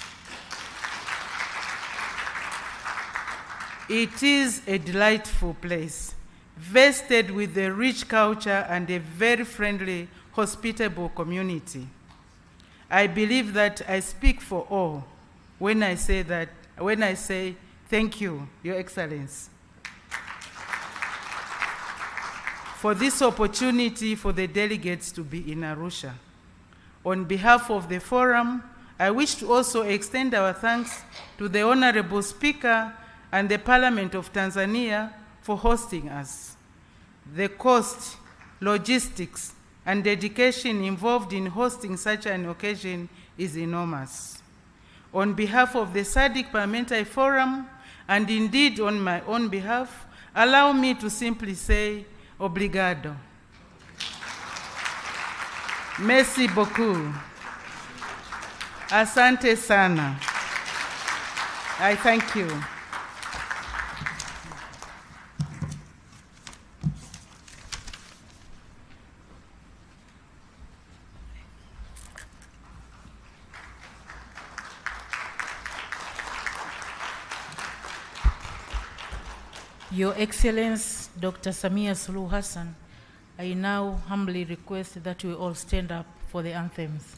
It is a delightful place, vested with a rich culture and a very friendly, hospitable community. I believe that I speak for all when I say thank you, Your Excellency, for this opportunity for the delegates to be in Arusha. On behalf of the forum, I wish to also extend our thanks to the Honorable Speaker and the Parliament of Tanzania for hosting us. The cost, logistics, and dedication involved in hosting such an occasion is enormous. On behalf of the SADC Parliamentary Forum, and indeed on my own behalf, allow me to simply say, obrigado. Merci beaucoup. Asante sana. I thank you. Your Excellency, Dr. Samia Suluhu Hassan, I now humbly request that we all stand up for the anthems.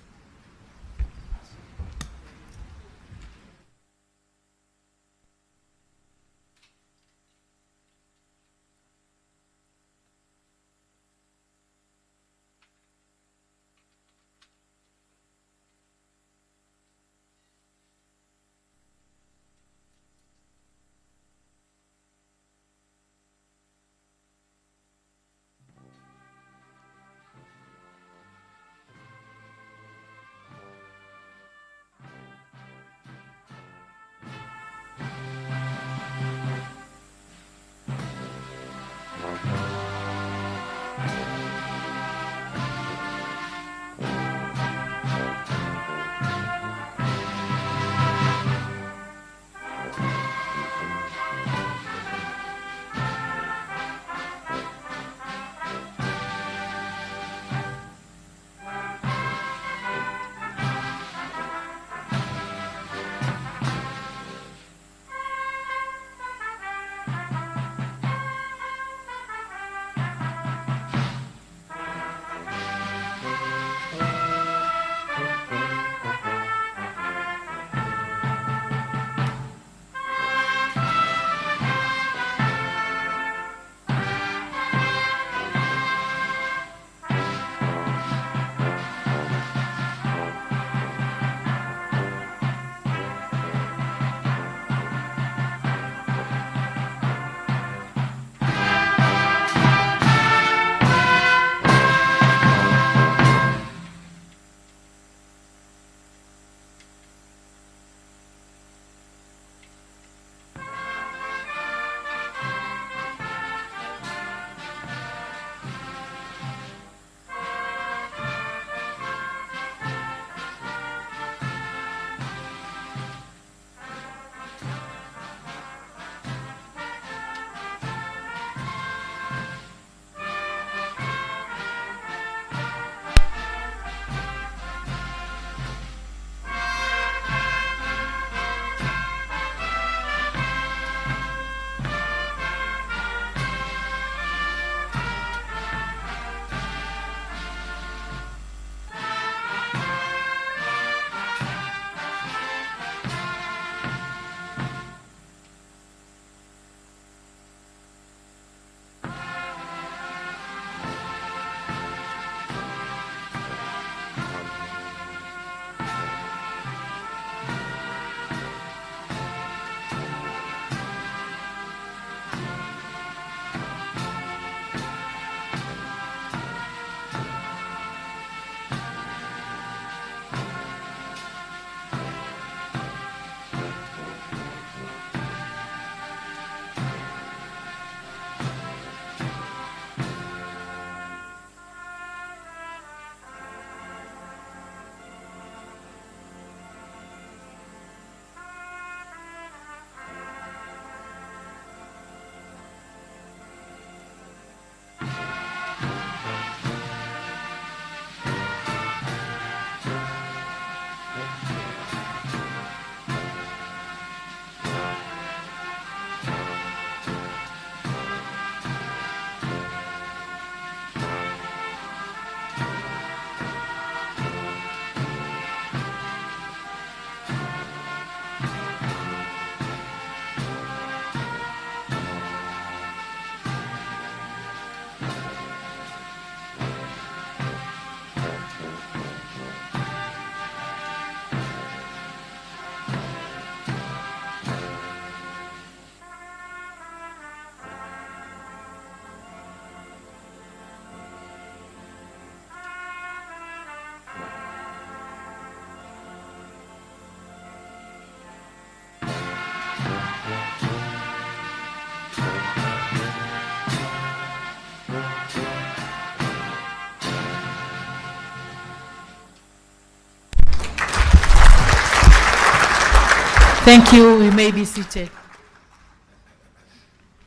Thank you. You may be seated.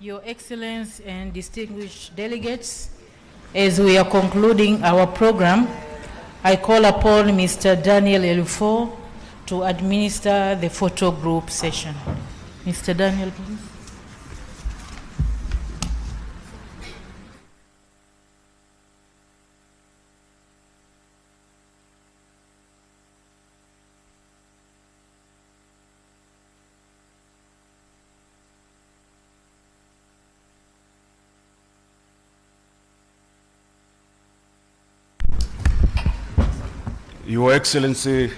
Your Excellency and distinguished delegates, as we are concluding our program, I call upon Mr. Daniel Elufo to administer the photo group session. Mr. Daniel, please. Your Excellency,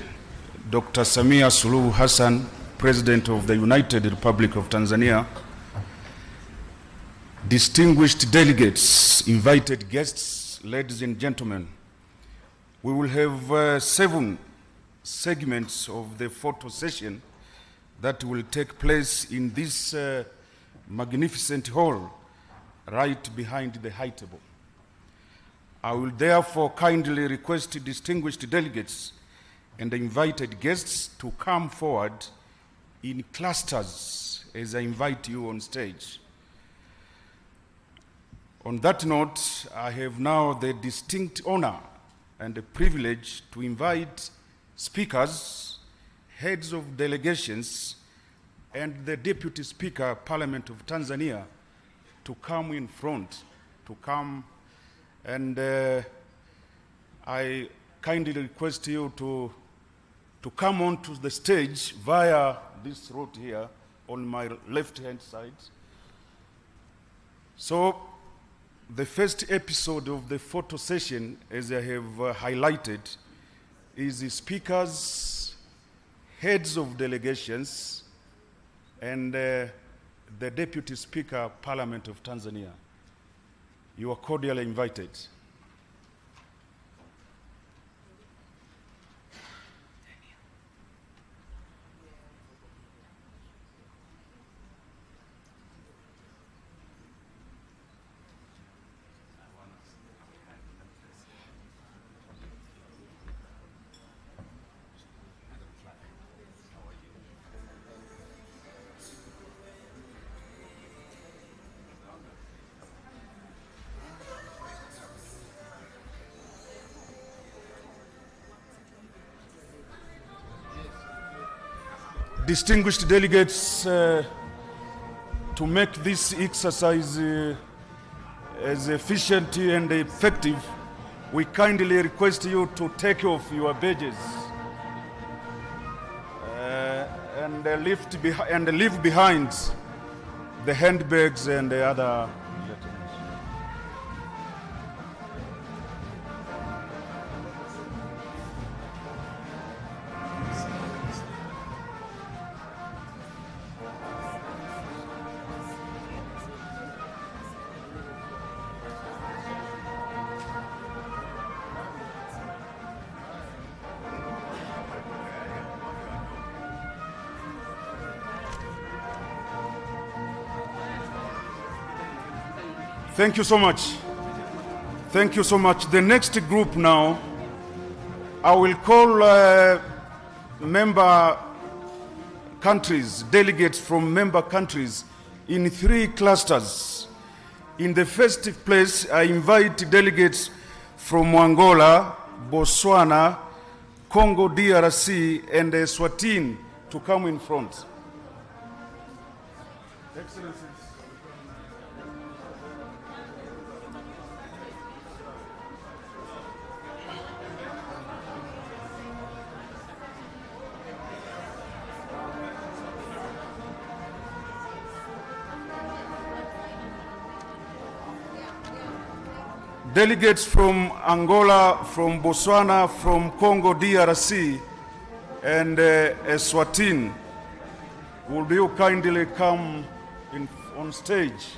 Dr. Samia Suluhu Hassan, President of the United Republic of Tanzania, distinguished delegates, invited guests, ladies and gentlemen, we will have 7 segments of the photo session that will take place in this magnificent hall right behind the high table. I will therefore kindly request distinguished delegates and invited guests to come forward in clusters as I invite you on stage. On that note, I have now the distinct honor and the privilege to invite speakers, heads of delegations, and the Deputy Speaker, Parliament of Tanzania, to come in front, and I kindly request you to come onto the stage via this route here on my left-hand side. So the first episode of the photo session, as I have highlighted, is the speakers, heads of delegations, and the Deputy Speaker, Parliament of Tanzania. You are cordially invited. Distinguished delegates, to make this exercise as efficient and effective, we kindly request you to take off your badges and leave behind the handbags and the other. Thank you so much. Thank you so much. The next group now, I will call member countries, delegates from member countries in 3 clusters. In the first place, I invite delegates from Angola, Botswana, Congo DRC, and Eswatini to come in front. Excellencies. Delegates from Angola, from Botswana, from Congo DRC, and Eswatini, will you kindly come on stage?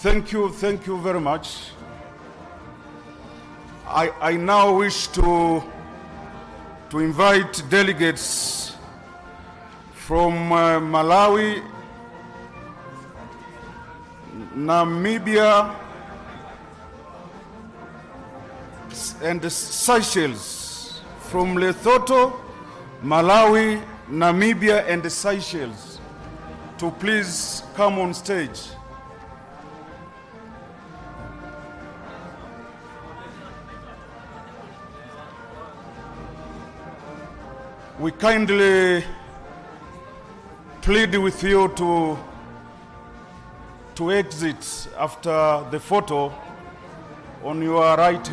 Thank you very much. I now wish to invite delegates from Malawi, Namibia, and Seychelles. From Lesotho, Malawi, Namibia, and Seychelles to please come on stage. We kindly plead with you to exit after the photo on your right hand.